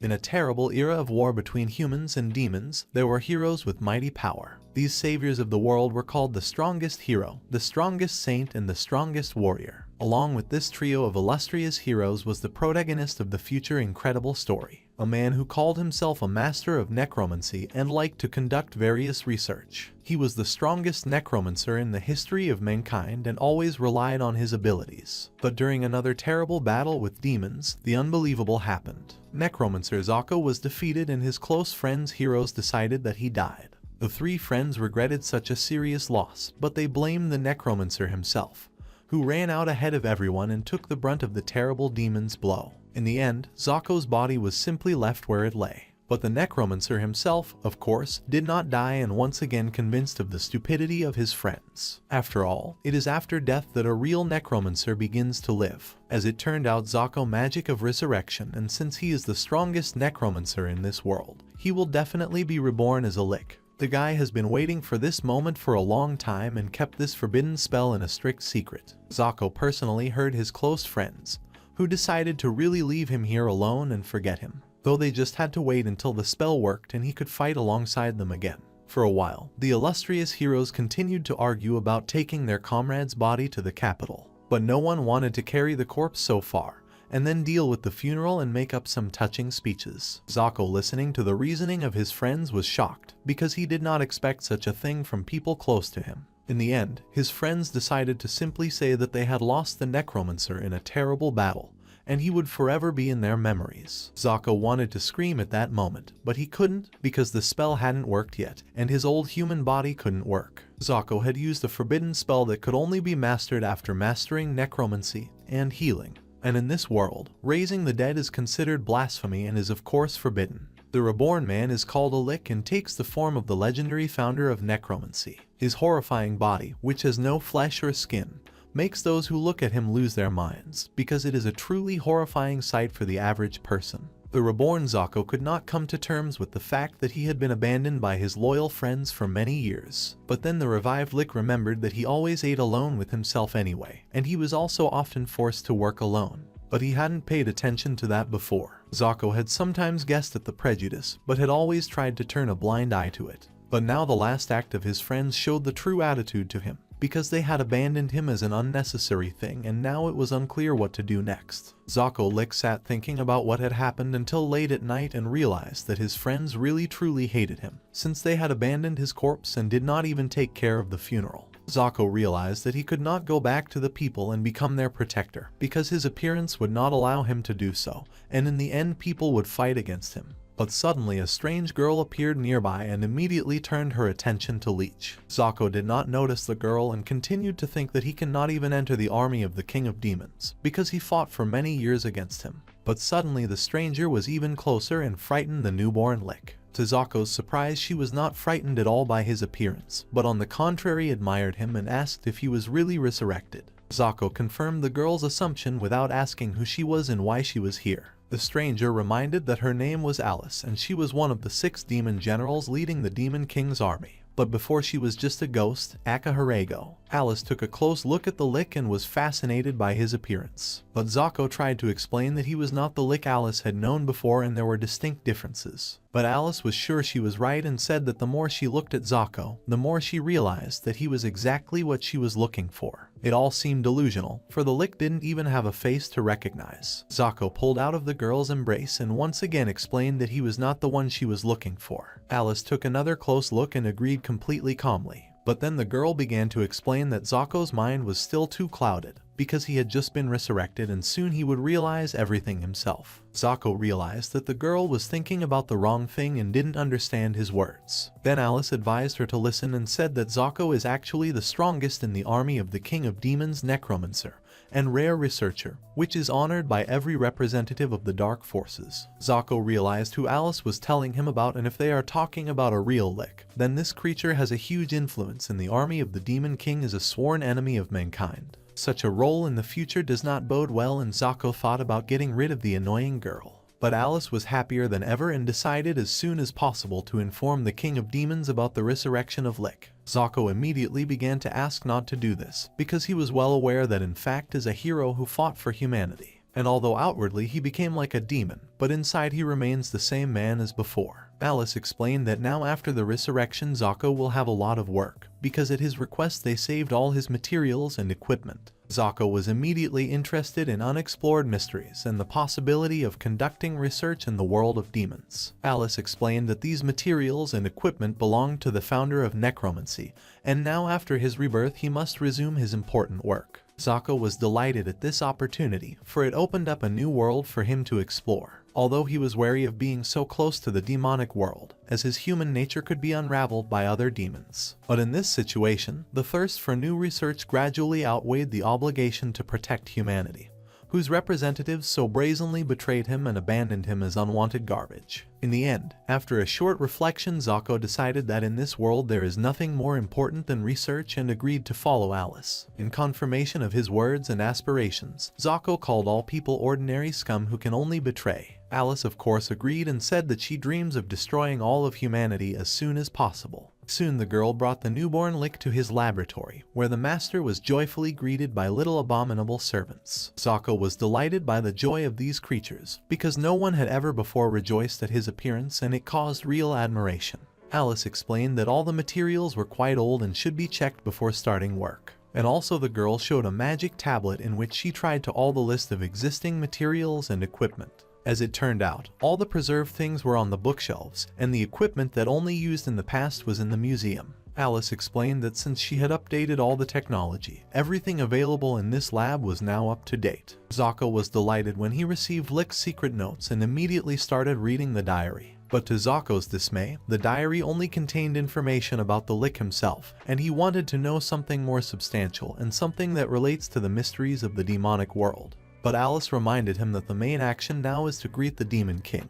In a terrible era of war between humans and demons, there were heroes with mighty power. These saviors of the world were called the strongest hero, the strongest saint, and the strongest warrior. Along with this trio of illustrious heroes was the protagonist of the future incredible story, a man who called himself a master of necromancy and liked to conduct various research. He was the strongest necromancer in the history of mankind and always relied on his abilities. But during another terrible battle with demons, the unbelievable happened. Necromancer Zako was defeated and his close friends heroes decided that he died. The three friends regretted such a serious loss, but they blamed the necromancer himself, who ran out ahead of everyone and took the brunt of the terrible demon's blow. In the end, Zako's body was simply left where it lay. But the necromancer himself, of course, did not die and once again convinced of the stupidity of his friends. After all, it is after death that a real necromancer begins to live. As it turned out, Zako magic of resurrection, and since he is the strongest necromancer in this world, he will definitely be reborn as a Lich. The guy has been waiting for this moment for a long time and kept this forbidden spell in a strict secret. Zako personally heard his close friends, who decided to really leave him here alone and forget him, though they just had to wait until the spell worked and he could fight alongside them again. For a while, the illustrious heroes continued to argue about taking their comrade's body to the capital, but no one wanted to carry the corpse so far and then deal with the funeral and make up some touching speeches. Zako, listening to the reasoning of his friends, was shocked because he did not expect such a thing from people close to him. In the end, his friends decided to simply say that they had lost the necromancer in a terrible battle, and he would forever be in their memories. Zako wanted to scream at that moment, but he couldn't because the spell hadn't worked yet, and his old human body couldn't work. Zako had used a forbidden spell that could only be mastered after mastering necromancy and healing. And in this world, raising the dead is considered blasphemy and is of course forbidden. The reborn man is called a Lich and takes the form of the legendary founder of necromancy. His horrifying body, which has no flesh or skin, makes those who look at him lose their minds, because it is a truly horrifying sight for the average person. The reborn Zako could not come to terms with the fact that he had been abandoned by his loyal friends for many years. But then the revived Lich remembered that he always ate alone with himself anyway, and he was also often forced to work alone. But he hadn't paid attention to that before. Zako had sometimes guessed at the prejudice, but had always tried to turn a blind eye to it. But now the last act of his friends showed the true attitude to him, because they had abandoned him as an unnecessary thing, and now it was unclear what to do next. Zako Lich sat thinking about what had happened until late at night and realized that his friends really truly hated him, since they had abandoned his corpse and did not even take care of the funeral. Zako realized that he could not go back to the people and become their protector, because his appearance would not allow him to do so, and in the end people would fight against him. But suddenly a strange girl appeared nearby and immediately turned her attention to Leech. Zako did not notice the girl and continued to think that he cannot even enter the army of the King of Demons, because he fought for many years against him. But suddenly the stranger was even closer and frightened the newborn Lich. To Zako's surprise, she was not frightened at all by his appearance, but on the contrary admired him and asked if he was really resurrected. Zako confirmed the girl's assumption without asking who she was and why she was here. The stranger reminded that her name was Alice and she was one of the 6 demon generals leading the Demon King's army. But before she was just a ghost, Akaharago. Alice took a close look at the Lich and was fascinated by his appearance. But Zako tried to explain that he was not the Lich Alice had known before and there were distinct differences. But Alice was sure she was right and said that the more she looked at Zako, the more she realized that he was exactly what she was looking for. It all seemed delusional, for the Lich didn't even have a face to recognize. Zako pulled out of the girl's embrace and once again explained that he was not the one she was looking for. Alice took another close look and agreed completely calmly. But then the girl began to explain that Zako's mind was still too clouded, because he had just been resurrected and soon he would realize everything himself. Zako realized that the girl was thinking about the wrong thing and didn't understand his words. Then Alice advised her to listen and said that Zako is actually the strongest in the army of the King of Demons necromancer and rare researcher, which is honored by every representative of the dark forces. Zako realized who Alice was telling him about, and if they are talking about a real Lich, then this creature has a huge influence in the army of the Demon King as a sworn enemy of mankind. Such a role in the future does not bode well, and Zako thought about getting rid of the annoying girl. But Alice was happier than ever and decided as soon as possible to inform the King of Demons about the resurrection of Lich. Zako immediately began to ask not to do this, because he was well aware that in fact is a hero who fought for humanity. and although outwardly he became like a demon, but inside he remains the same man as before. Alice explained that now after the resurrection Zako will have a lot of work, because at his request they saved all his materials and equipment. Zako was immediately interested in unexplored mysteries and the possibility of conducting research in the world of demons. Alice explained that these materials and equipment belonged to the founder of necromancy, and now after his rebirth he must resume his important work. Zako was delighted at this opportunity, for it opened up a new world for him to explore. Although he was wary of being so close to the demonic world, as his human nature could be unraveled by other demons. But in this situation, the thirst for new research gradually outweighed the obligation to protect humanity, whose representatives so brazenly betrayed him and abandoned him as unwanted garbage. In the end, after a short reflection, Zako decided that in this world there is nothing more important than research and agreed to follow Alice. In confirmation of his words and aspirations, Zako called all people ordinary scum who can only betray. Alice of course agreed and said that she dreams of destroying all of humanity as soon as possible. Soon the girl brought the newborn Lick to his laboratory, where the master was joyfully greeted by little abominable servants. Zako was delighted by the joy of these creatures, because no one had ever before rejoiced at his appearance, and it caused real admiration. Alice explained that all the materials were quite old and should be checked before starting work. And also the girl showed a magic tablet in which she tried to all the list of existing materials and equipment. As it turned out, all the preserved things were on the bookshelves, and the equipment that only used in the past was in the museum. Alice explained that since she had updated all the technology, everything available in this lab was now up to date. Zako was delighted when he received Lick's secret notes and immediately started reading the diary. But to Zako's dismay, the diary only contained information about the Lick himself, and he wanted to know something more substantial and something that relates to the mysteries of the demonic world. But Alice reminded him that the main action now is to greet the Demon King,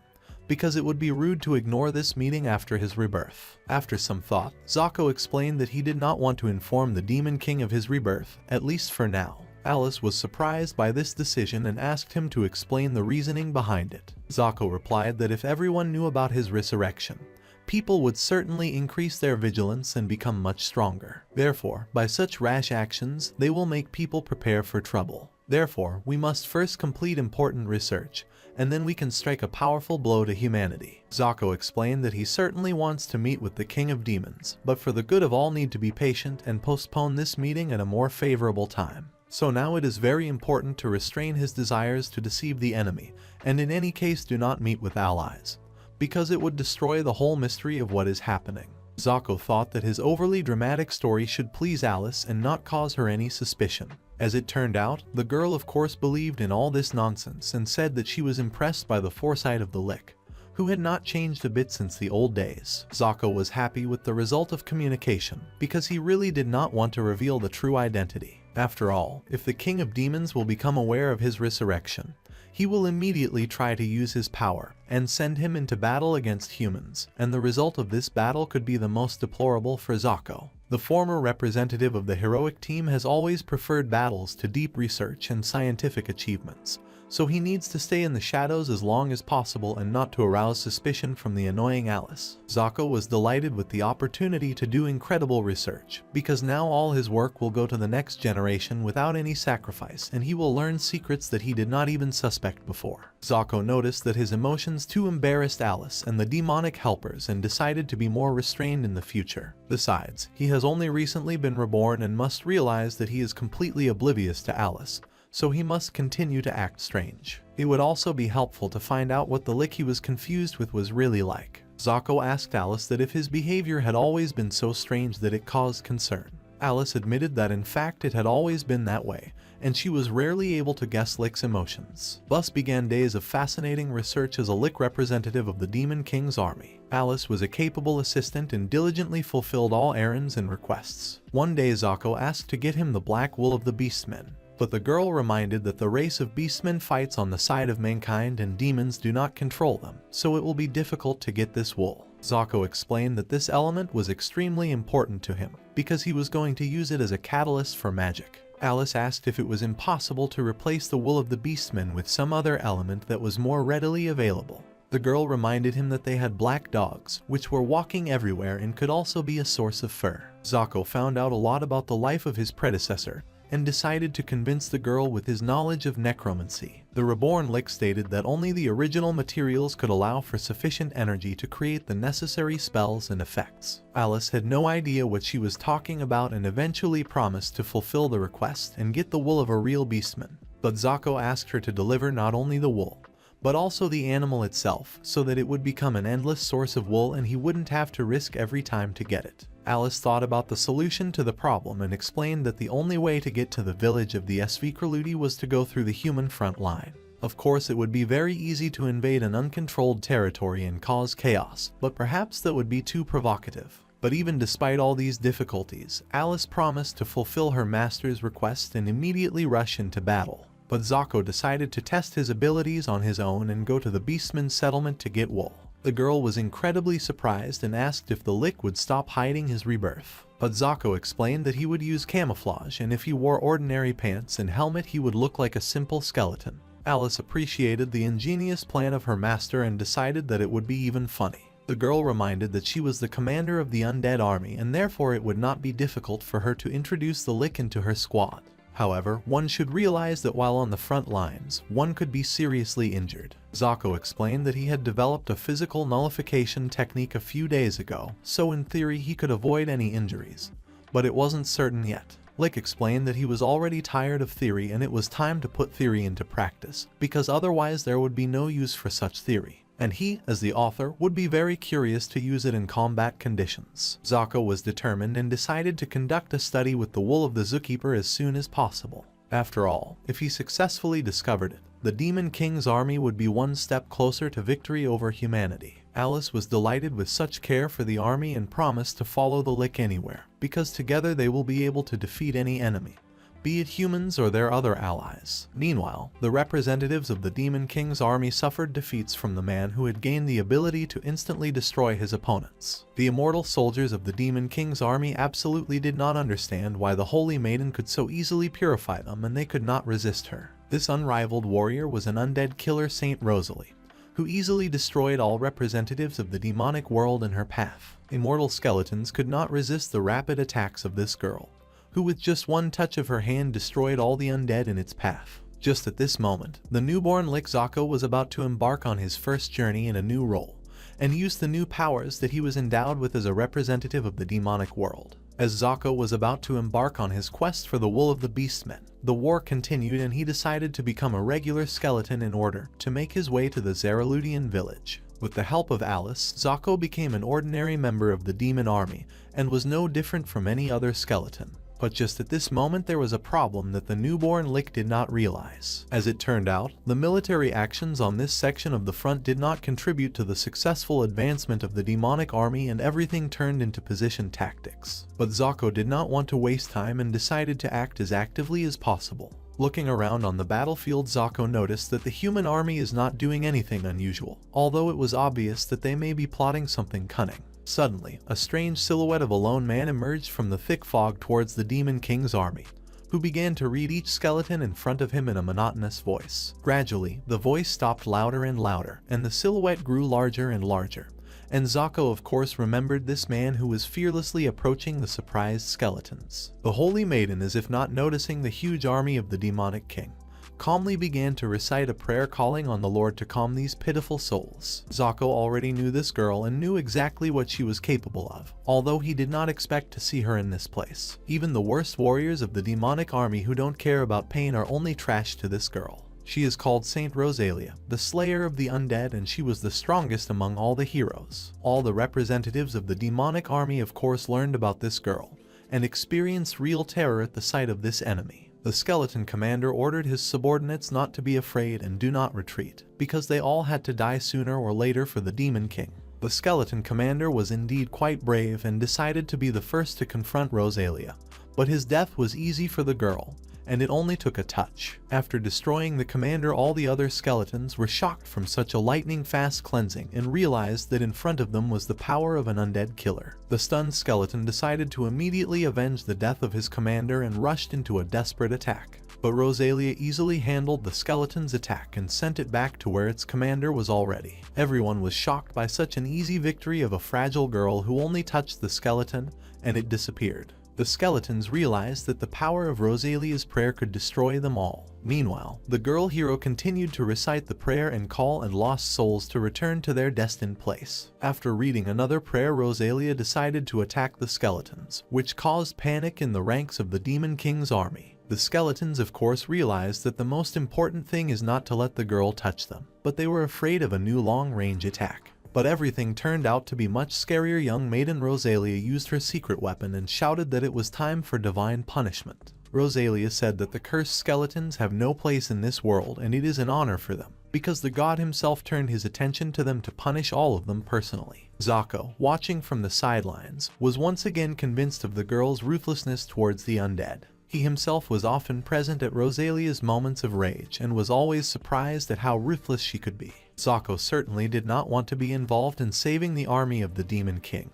because it would be rude to ignore this meeting after his rebirth. After some thought, Zako explained that he did not want to inform the Demon King of his rebirth, at least for now. Alice was surprised by this decision and asked him to explain the reasoning behind it. Zako replied that if everyone knew about his resurrection, people would certainly increase their vigilance and become much stronger. Therefore, by such rash actions, they will make people prepare for trouble. Therefore, we must first complete important research, and then we can strike a powerful blow to humanity. Zako explained that he certainly wants to meet with the King of Demons, but for the good of all need to be patient and postpone this meeting at a more favorable time. So now it is very important to restrain his desires to deceive the enemy, and in any case do not meet with allies, because it would destroy the whole mystery of what is happening. Zako thought that his overly dramatic story should please Alice and not cause her any suspicion. As it turned out, the girl of course believed in all this nonsense and said that she was impressed by the foresight of the Lick, who had not changed a bit since the old days. Zako was happy with the result of communication, because he really did not want to reveal the true identity. After all, if the King of Demons will become aware of his resurrection, he will immediately try to use his power and send him into battle against humans, and the result of this battle could be the most deplorable for Zako. The former representative of the heroic team has always preferred battles to deep research and scientific achievements, so he needs to stay in the shadows as long as possible and not to arouse suspicion from the annoying Alice. Zako was delighted with the opportunity to do incredible research, because now all his work will go to the next generation without any sacrifice, and he will learn secrets that he did not even suspect before. Zako noticed that his emotions too embarrassed Alice and the demonic helpers and decided to be more restrained in the future. Besides, he has only recently been reborn and must realize that he is completely oblivious to Alice, so he must continue to act strange. It would also be helpful to find out what the Lick he was confused with was really like. Zako asked Alice that if his behavior had always been so strange that it caused concern. Alice admitted that in fact it had always been that way, and she was rarely able to guess Lick's emotions. Thus began days of fascinating research as a Lick representative of the Demon King's army. Alice was a capable assistant and diligently fulfilled all errands and requests. One day Zako asked to get him the black wool of the Beastmen, but the girl reminded that the race of Beastmen fights on the side of mankind and demons do not control them, so it will be difficult to get this wool. Zako explained that this element was extremely important to him, because he was going to use it as a catalyst for magic. Alice asked if it was impossible to replace the wool of the Beastmen with some other element that was more readily available. The girl reminded him that they had black dogs, which were walking everywhere and could also be a source of fur. Zako found out a lot about the life of his predecessor, and decided to convince the girl with his knowledge of necromancy. The reborn Lick stated that only the original materials could allow for sufficient energy to create the necessary spells and effects. Alice had no idea what she was talking about and eventually promised to fulfill the request and get the wool of a real beastman. But Zako asked her to deliver not only the wool, but also the animal itself, so that it would become an endless source of wool and he wouldn't have to risk every time to get it. Alice thought about the solution to the problem and explained that the only way to get to the village of the Svikrulludi was to go through the human front line. Of course, it would be very easy to invade an uncontrolled territory and cause chaos, but perhaps that would be too provocative. But even despite all these difficulties, Alice promised to fulfill her master's request and immediately rush into battle. But Zako decided to test his abilities on his own and go to the Beastman's settlement to get wool. The girl was incredibly surprised and asked if the Lick would stop hiding his rebirth. But Zako explained that he would use camouflage, and if he wore ordinary pants and helmet he would look like a simple skeleton. Alice appreciated the ingenious plan of her master and decided that it would be even funny. The girl reminded that she was the commander of the undead army and therefore it would not be difficult for her to introduce the Lick into her squad. However, one should realize that while on the front lines, one could be seriously injured. Zako explained that he had developed a physical nullification technique a few days ago, so in theory he could avoid any injuries. But it wasn't certain yet. Lick explained that he was already tired of theory and it was time to put theory into practice, because otherwise there would be no use for such theory. And he, as the author, would be very curious to use it in combat conditions. Zako was determined and decided to conduct a study with the wool of the Zookeeper as soon as possible. After all, if he successfully discovered it, the Demon King's army would be one step closer to victory over humanity. Alice was delighted with such care for the army and promised to follow the Lick anywhere, because together they will be able to defeat any enemy, be it humans or their other allies. Meanwhile, the representatives of the Demon King's army suffered defeats from the man who had gained the ability to instantly destroy his opponents. The immortal soldiers of the Demon King's army absolutely did not understand why the Holy Maiden could so easily purify them, and they could not resist her. This unrivaled warrior was an undead killer, Saint Rosalie, who easily destroyed all representatives of the demonic world in her path. Immortal skeletons could not resist the rapid attacks of this girl, who with just one touch of her hand destroyed all the undead in its path. Just at this moment, the newborn Lick Zako was about to embark on his first journey in a new role, and use the new powers that he was endowed with as a representative of the demonic world. As Zako was about to embark on his quest for the wool of the Beastmen, the war continued and he decided to become a regular skeleton in order to make his way to the Zeruludian village. With the help of Alice, Zako became an ordinary member of the demon army and was no different from any other skeleton. But just at this moment there was a problem that the newborn Lick did not realize. As it turned out, the military actions on this section of the front did not contribute to the successful advancement of the demonic army and everything turned into position tactics. But Zako did not want to waste time and decided to act as actively as possible. Looking around on the battlefield, Zako noticed that the human army is not doing anything unusual, although it was obvious that they may be plotting something cunning. Suddenly, a strange silhouette of a lone man emerged from the thick fog towards the Demon King's army, who began to read each skeleton in front of him in a monotonous voice. Gradually, the voice stopped louder and louder, and the silhouette grew larger and larger. And Zako of course remembered this man who was fearlessly approaching the surprised skeletons. The Holy Maiden, as if not noticing the huge army of the demonic king, calmly began to recite a prayer calling on the Lord to calm these pitiful souls. Zako already knew this girl and knew exactly what she was capable of, although he did not expect to see her in this place. Even the worst warriors of the demonic army who don't care about pain are only trash to this girl. She is called Saint Rosalia, the slayer of the undead, and she was the strongest among all the heroes. All the representatives of the demonic army of course learned about this girl, and experienced real terror at the sight of this enemy. The skeleton commander ordered his subordinates not to be afraid and do not retreat, because they all had to die sooner or later for the Demon King. The skeleton commander was indeed quite brave and decided to be the first to confront Rosalia, but his death was easy for the girl, and it only took a touch. After destroying the commander, all the other skeletons were shocked from such a lightning-fast cleansing and realized that in front of them was the power of an undead killer. The stunned skeleton decided to immediately avenge the death of his commander and rushed into a desperate attack. But Rosalia easily handled the skeleton's attack and sent it back to where its commander was already. Everyone was shocked by such an easy victory of a fragile girl who only touched the skeleton, and it disappeared. The skeletons realized that the power of Rosalia's prayer could destroy them all. Meanwhile, the girl hero continued to recite the prayer and call and lost souls to return to their destined place. After reading another prayer, Rosalia decided to attack the skeletons, which caused panic in the ranks of the Demon King's army. The skeletons of course realized that the most important thing is not to let the girl touch them, but they were afraid of a new long-range attack. But everything turned out to be much scarier. Young maiden Rosalia used her secret weapon and shouted that it was time for divine punishment. Rosalia said that the cursed skeletons have no place in this world and it is an honor for them, because the god himself turned his attention to them to punish all of them personally. Zako, watching from the sidelines, was once again convinced of the girl's ruthlessness towards the undead. He himself was often present at Rosalia's moments of rage and was always surprised at how ruthless she could be. Zako certainly did not want to be involved in saving the army of the Demon King,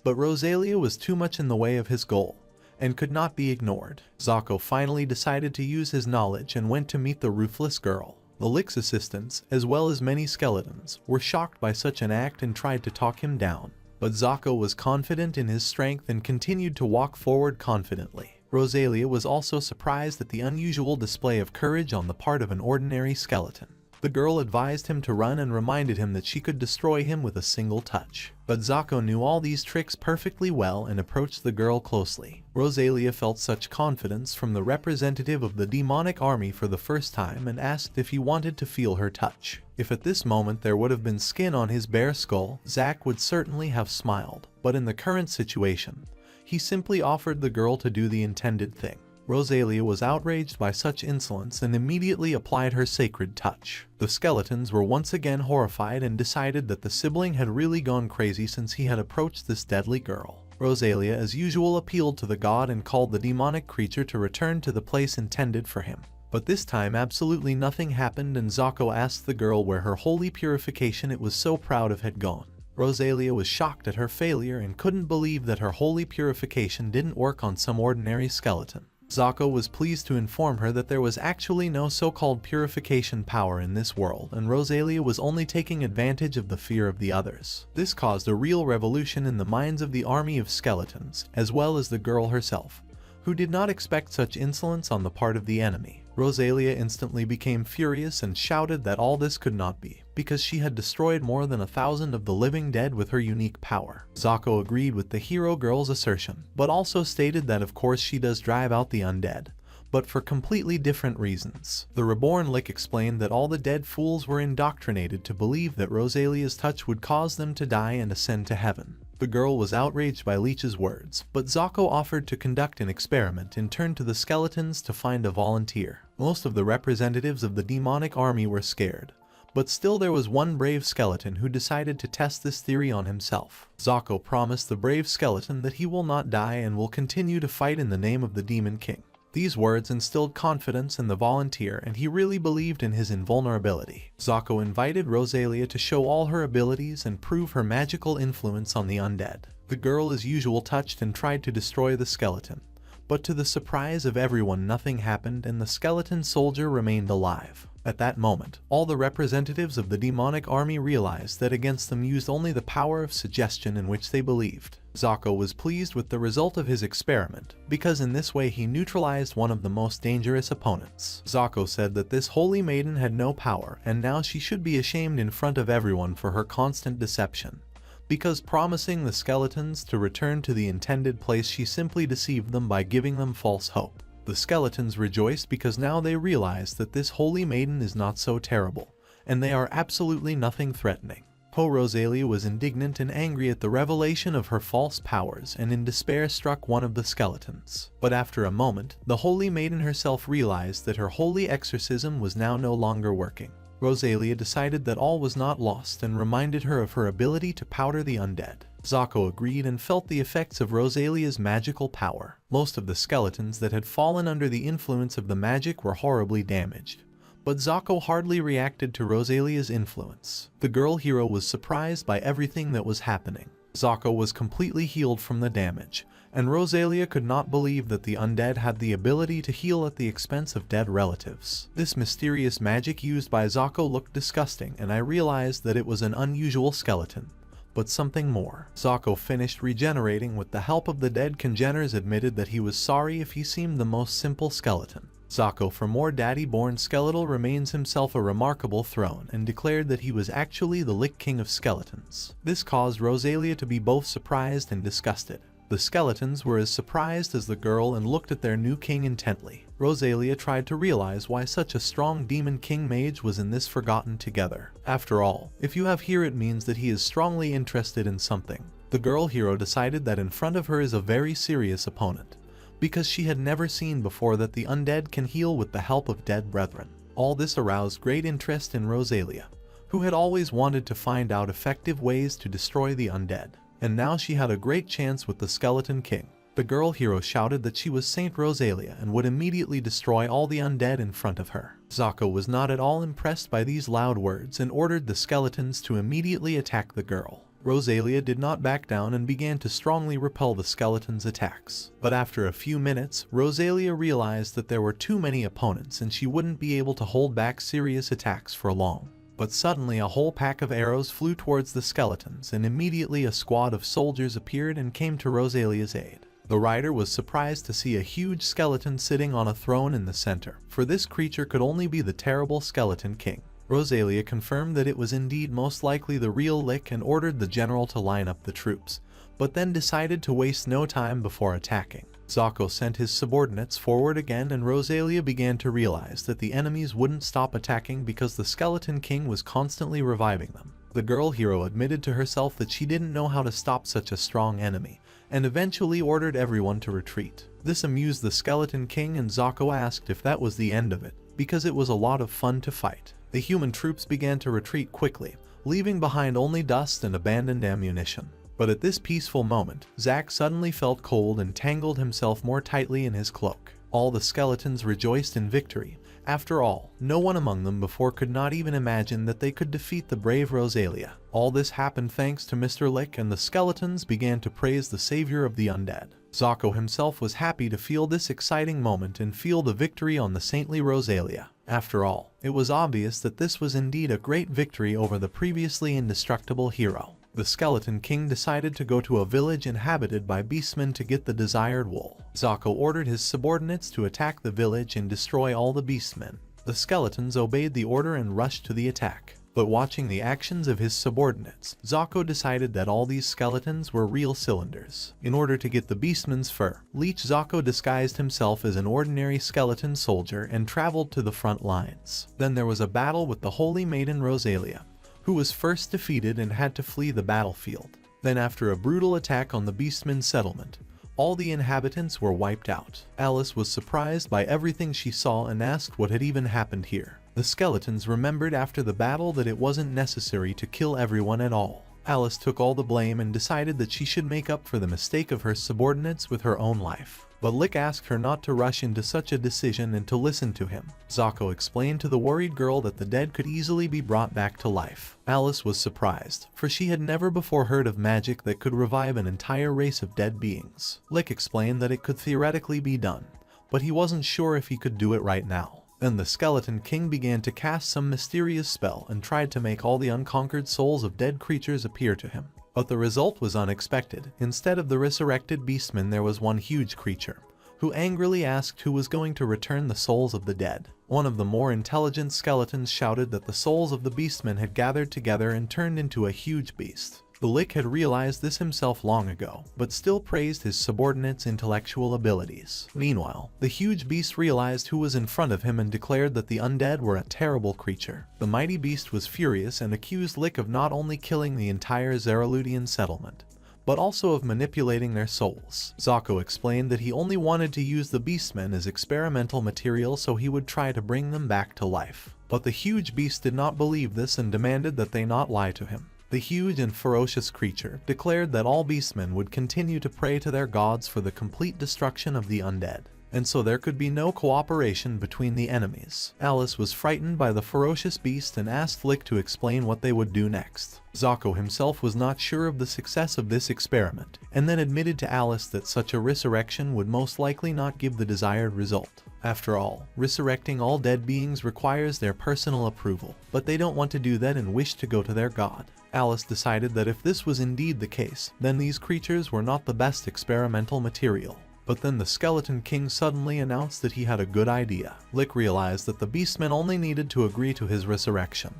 but Rosalia was too much in the way of his goal and could not be ignored. Zako finally decided to use his knowledge and went to meet the ruthless girl. The Lick's assistants, as well as many skeletons, were shocked by such an act and tried to talk him down, but Zako was confident in his strength and continued to walk forward confidently. Rosalia was also surprised at the unusual display of courage on the part of an ordinary skeleton. The girl advised him to run and reminded him that she could destroy him with a single touch. But Zako knew all these tricks perfectly well and approached the girl closely. Rosalia felt such confidence from the representative of the demonic army for the first time and asked if he wanted to feel her touch. If at this moment there would have been skin on his bare skull, Zack would certainly have smiled. But in the current situation, he simply offered the girl to do the intended thing. Rosalia was outraged by such insolence and immediately applied her sacred touch. The skeletons were once again horrified and decided that the sibling had really gone crazy since he had approached this deadly girl. Rosalia, as usual, appealed to the god and called the demonic creature to return to the place intended for him. But this time absolutely nothing happened, and Zako asked the girl where her holy purification it was so proud of had gone. Rosalia was shocked at her failure and couldn't believe that her holy purification didn't work on some ordinary skeleton. Zako was pleased to inform her that there was actually no so-called purification power in this world, and Rosalia was only taking advantage of the fear of the others. This caused a real revolution in the minds of the army of skeletons, as well as the girl herself, who did not expect such insolence on the part of the enemy. Rosalia instantly became furious and shouted that all this could not be, because she had destroyed more than 1,000 of the living dead with her unique power. Zako agreed with the hero girl's assertion, but also stated that of course she does drive out the undead, but for completely different reasons. The reborn Lick explained that all the dead fools were indoctrinated to believe that Rosalia's touch would cause them to die and ascend to heaven. The girl was outraged by Leech's words, but Zako offered to conduct an experiment and turned to the skeletons to find a volunteer. Most of the representatives of the demonic army were scared, but still there was one brave skeleton who decided to test this theory on himself. Zako promised the brave skeleton that he will not die and will continue to fight in the name of the Demon King. These words instilled confidence in the volunteer, and he really believed in his invulnerability. Zako invited Rosalia to show all her abilities and prove her magical influence on the undead. The girl as usual touched and tried to destroy the skeleton, but to the surprise of everyone nothing happened and the skeleton soldier remained alive. At that moment, all the representatives of the demonic army realized that against them used only the power of suggestion in which they believed. Zako was pleased with the result of his experiment, because in this way he neutralized one of the most dangerous opponents. Zako said that this holy maiden had no power, and now she should be ashamed in front of everyone for her constant deception, because promising the skeletons to return to the intended place she simply deceived them by giving them false hope. The skeletons rejoiced because now they realized that this holy maiden is not so terrible, and they are absolutely nothing threatening. Rosalia was indignant and angry at the revelation of her false powers and in despair struck one of the skeletons. But after a moment, the holy maiden herself realized that her holy exorcism was now no longer working. Rosalia decided that all was not lost and reminded her of her ability to powder the undead. Zako agreed and felt the effects of Rosalia's magical power. Most of the skeletons that had fallen under the influence of the magic were horribly damaged, but Zako hardly reacted to Rosalia's influence. The girl hero was surprised by everything that was happening. Zako was completely healed from the damage, and Rosalia could not believe that the undead had the ability to heal at the expense of dead relatives. This mysterious magic used by Zako looked disgusting, and I realized that it was an unusual skeleton. but something more. Zako finished regenerating with the help of the dead congeners, admitted that he was sorry if he seemed the most simple skeleton. Zako, for more daddy-born skeletal remains, himself a remarkable throne, and declared that he was actually the Lich King of skeletons. This caused Rosalia to be both surprised and disgusted. The skeletons were as surprised as the girl and looked at their new king intently. Rosalia tried to realize why such a strong demon king mage was in this forgotten together. After all, if you have here, it means that he is strongly interested in something. The girl hero decided that in front of her is a very serious opponent, because she had never seen before that the undead can heal with the help of dead brethren. All this aroused great interest in Rosalia, who had always wanted to find out effective ways to destroy the undead. And now she had a great chance with the Skeleton King. The girl hero shouted that she was Saint Rosalia and would immediately destroy all the undead in front of her. Zako was not at all impressed by these loud words and ordered the skeletons to immediately attack the girl. Rosalia did not back down and began to strongly repel the skeletons' attacks. But after a few minutes, Rosalia realized that there were too many opponents and she wouldn't be able to hold back serious attacks for long. But suddenly a whole pack of arrows flew towards the skeletons, and immediately a squad of soldiers appeared and came to Rosalia's aid. The rider was surprised to see a huge skeleton sitting on a throne in the center, for this creature could only be the terrible Skeleton King. Rosalia confirmed that it was indeed most likely the real Lich and ordered the general to line up the troops, but then decided to waste no time before attacking. Zako sent his subordinates forward again, and Rosalia began to realize that the enemies wouldn't stop attacking because the Skeleton King was constantly reviving them. The girl hero admitted to herself that she didn't know how to stop such a strong enemy, and eventually ordered everyone to retreat. This amused the Skeleton King, and Zako asked if that was the end of it, because it was a lot of fun to fight. The human troops began to retreat quickly, leaving behind only dust and abandoned ammunition. But at this peaceful moment, Zack suddenly felt cold and tangled himself more tightly in his cloak. All the skeletons rejoiced in victory. After all, no one among them before could not even imagine that they could defeat the brave Rosalia. All this happened thanks to Mr. Lich, and the skeletons began to praise the savior of the undead. Zako himself was happy to feel this exciting moment and feel the victory on the saintly Rosalia. After all, it was obvious that this was indeed a great victory over the previously indestructible hero. The Skeleton King decided to go to a village inhabited by beastmen to get the desired wool. Zako ordered his subordinates to attack the village and destroy all the beastmen. The skeletons obeyed the order and rushed to the attack. But watching the actions of his subordinates, Zako decided that all these skeletons were real cylinders. In order to get the beastman's fur, Leech Zako disguised himself as an ordinary skeleton soldier and traveled to the front lines. Then there was a battle with the holy maiden Rosalia, who was first defeated and had to flee the battlefield. Then after a brutal attack on the beastman's settlement, all the inhabitants were wiped out. Alice was surprised by everything she saw and asked what had even happened here. The skeletons remembered after the battle that it wasn't necessary to kill everyone at all. Alice took all the blame and decided that she should make up for the mistake of her subordinates with her own life. But Lich asked her not to rush into such a decision and to listen to him. Zako explained to the worried girl that the dead could easily be brought back to life. Alice was surprised, for she had never before heard of magic that could revive an entire race of dead beings. Lich explained that it could theoretically be done, but he wasn't sure if he could do it right now. Then the Skeleton King began to cast some mysterious spell and tried to make all the unconquered souls of dead creatures appear to him. But the result was unexpected. Instead of the resurrected beastmen, there was one huge creature, who angrily asked who was going to return the souls of the dead. One of the more intelligent skeletons shouted that the souls of the beastmen had gathered together and turned into a huge beast. The Lich had realized this himself long ago, but still praised his subordinates' intellectual abilities. Meanwhile, the huge beast realized who was in front of him and declared that the undead were a terrible creature. The mighty beast was furious and accused Lich of not only killing the entire Zeralutian settlement, but also of manipulating their souls. Zako explained that he only wanted to use the beastmen as experimental material so he would try to bring them back to life. But the huge beast did not believe this and demanded that they not lie to him. The huge and ferocious creature declared that all beastmen would continue to pray to their gods for the complete destruction of the undead, and so there could be no cooperation between the enemies. Alice was frightened by the ferocious beast and asked Lich to explain what they would do next. Zako himself was not sure of the success of this experiment, and then admitted to Alice that such a resurrection would most likely not give the desired result. After all, resurrecting all dead beings requires their personal approval, but they don't want to do that and wish to go to their god. Alice decided that if this was indeed the case, then these creatures were not the best experimental material. But then the Skeleton King suddenly announced that he had a good idea. Lick realized that the beastmen only needed to agree to his resurrection.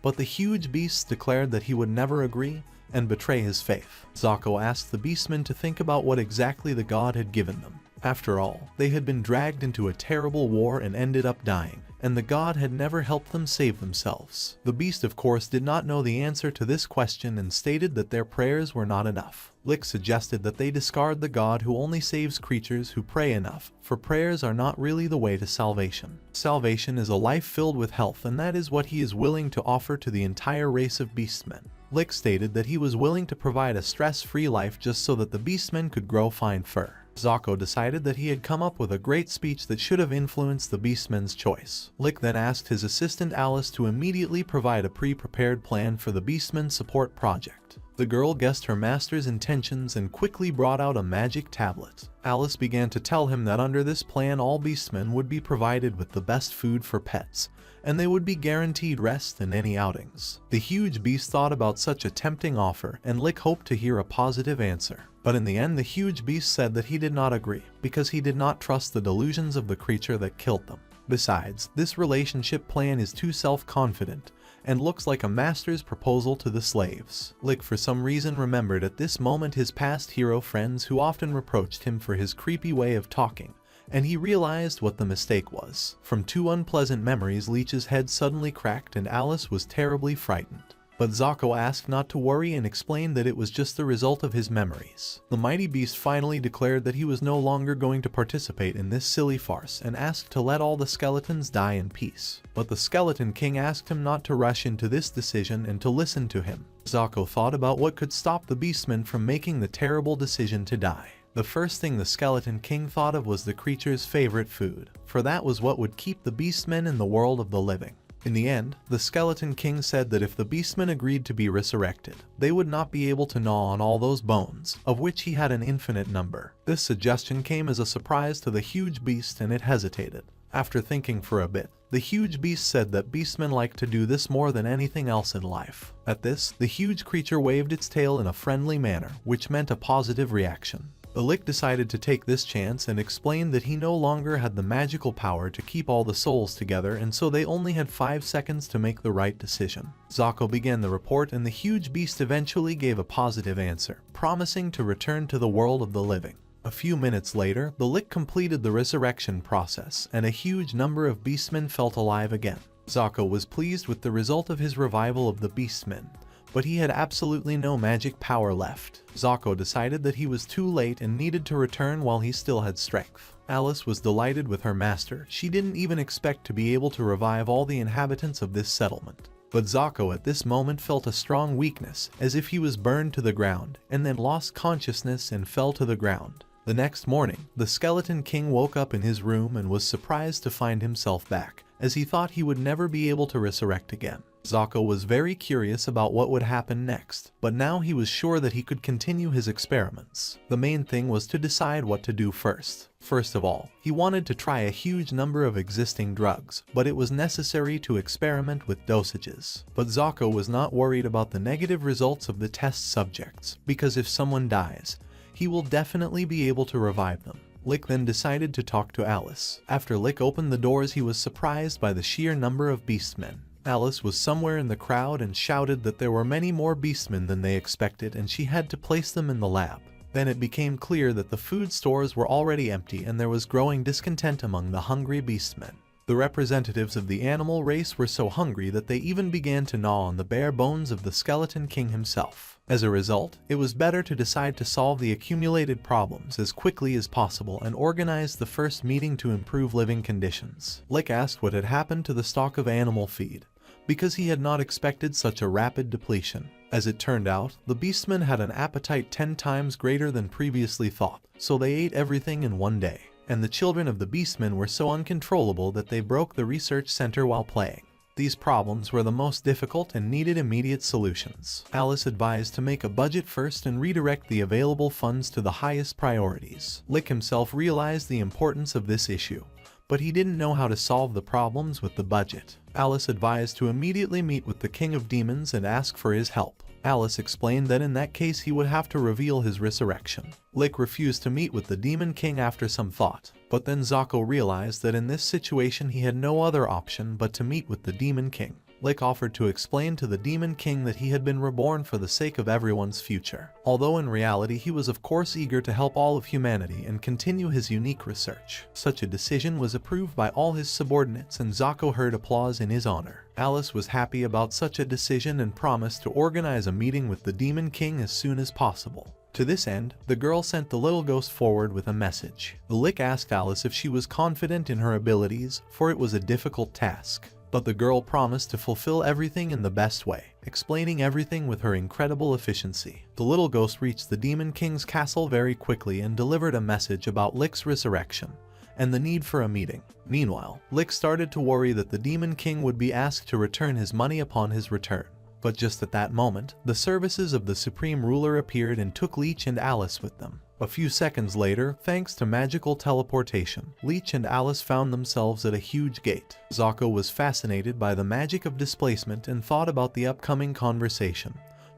But the huge beasts declared that he would never agree and betray his faith. Zako asked the beastmen to think about what exactly the god had given them. After all, they had been dragged into a terrible war and ended up dying, and the god had never helped them save themselves. The beast of course did not know the answer to this question and stated that their prayers were not enough. Lick suggested that they discard the god who only saves creatures who pray enough, for prayers are not really the way to salvation. Salvation is a life filled with health, and that is what he is willing to offer to the entire race of beastmen. Lick stated that he was willing to provide a stress-free life just so that the beastmen could grow fine fur. Zako decided that he had come up with a great speech that should have influenced the beastmen's choice. Lick then asked his assistant Alice to immediately provide a pre-prepared plan for the beastmen support project. The girl guessed her master's intentions and quickly brought out a magic tablet. Alice began to tell him that under this plan all beastmen would be provided with the best food for pets, and they would be guaranteed rest in any outings. The huge beast thought about such a tempting offer, and Lick hoped to hear a positive answer. But in the end the huge beast said that he did not agree, because he did not trust the delusions of the creature that killed them. Besides, this relationship plan is too self-confident, and looks like a master's proposal to the slaves. Lick for some reason remembered at this moment his past hero friends who often reproached him for his creepy way of talking, and he realized what the mistake was. From two unpleasant memories, Leech's head suddenly cracked and Alice was terribly frightened. But Zako asked not to worry and explained that it was just the result of his memories. The mighty beast finally declared that he was no longer going to participate in this silly farce and asked to let all the skeletons die in peace. But the Skeleton King asked him not to rush into this decision and to listen to him. Zako thought about what could stop the beastmen from making the terrible decision to die. The first thing the Skeleton King thought of was the creature's favorite food, for that was what would keep the beastmen in the world of the living. In the end, the Skeleton King said that if the beastmen agreed to be resurrected, they would not be able to gnaw on all those bones, of which he had an infinite number. This suggestion came as a surprise to the huge beast and it hesitated. After thinking for a bit, the huge beast said that beastmen like to do this more than anything else in life. At this, the huge creature waved its tail in a friendly manner, which meant a positive reaction. The Lick decided to take this chance and explained that he no longer had the magical power to keep all the souls together, and so they only had 5 seconds to make the right decision. Zako began the report and the huge beast eventually gave a positive answer, promising to return to the world of the living. A few minutes later, the Lick completed the resurrection process, and a huge number of beastmen felt alive again. Zako was pleased with the result of his revival of the beastmen, but he had absolutely no magic power left. Zako decided that he was too late and needed to return while he still had strength. Alice was delighted with her master. She didn't even expect to be able to revive all the inhabitants of this settlement. But Zako at this moment felt a strong weakness, as if he was burned to the ground, and then lost consciousness and fell to the ground. The next morning, the Skeleton King woke up in his room and was surprised to find himself back, as he thought he would never be able to resurrect again. Zako was very curious about what would happen next, but now he was sure that he could continue his experiments. The main thing was to decide what to do first. First of all, he wanted to try a huge number of existing drugs, but it was necessary to experiment with dosages. But Zako was not worried about the negative results of the test subjects, because if someone dies, he will definitely be able to revive them. Lick then decided to talk to Alice. After Lick opened the doors, he was surprised by the sheer number of beastmen. Alice was somewhere in the crowd and shouted that there were many more beastmen than they expected and she had to place them in the lab. Then it became clear that the food stores were already empty and there was growing discontent among the hungry beastmen. The representatives of the animal race were so hungry that they even began to gnaw on the bare bones of the Skeleton King himself. As a result, it was better to decide to solve the accumulated problems as quickly as possible and organize the first meeting to improve living conditions. Lick asked what had happened to the stock of animal feed, because he had not expected such a rapid depletion. As it turned out, the beastmen had an appetite 10 times greater than previously thought, so they ate everything in one day. And the children of the beastmen were so uncontrollable that they broke the research center while playing. These problems were the most difficult and needed immediate solutions. Alice advised to make a budget first and redirect the available funds to the highest priorities. Lick himself realized the importance of this issue, but he didn't know how to solve the problems with the budget. Alice advised to immediately meet with the King of Demons and ask for his help. Alice explained that in that case he would have to reveal his resurrection. Lick refused to meet with the Demon King after some thought, but then Zako realized that in this situation he had no other option but to meet with the Demon King. Lick offered to explain to the Demon King that he had been reborn for the sake of everyone's future, although in reality he was of course eager to help all of humanity and continue his unique research. Such a decision was approved by all his subordinates and Zako heard applause in his honor. Alice was happy about such a decision and promised to organize a meeting with the Demon King as soon as possible. To this end, the girl sent the little ghost forward with a message. The Lick asked Alice if she was confident in her abilities, for it was a difficult task. But the girl promised to fulfill everything in the best way, explaining everything with her incredible efficiency. The little ghost reached the Demon King's castle very quickly and delivered a message about Lick's resurrection and the need for a meeting. Meanwhile, Lick started to worry that the Demon King would be asked to return his money upon his return. But just at that moment, the services of the Supreme Ruler appeared and took Leech and Alice with them. A few seconds later, thanks to magical teleportation, Leech and Alice found themselves at a huge gate. Zako was fascinated by the magic of displacement and thought about the upcoming conversation,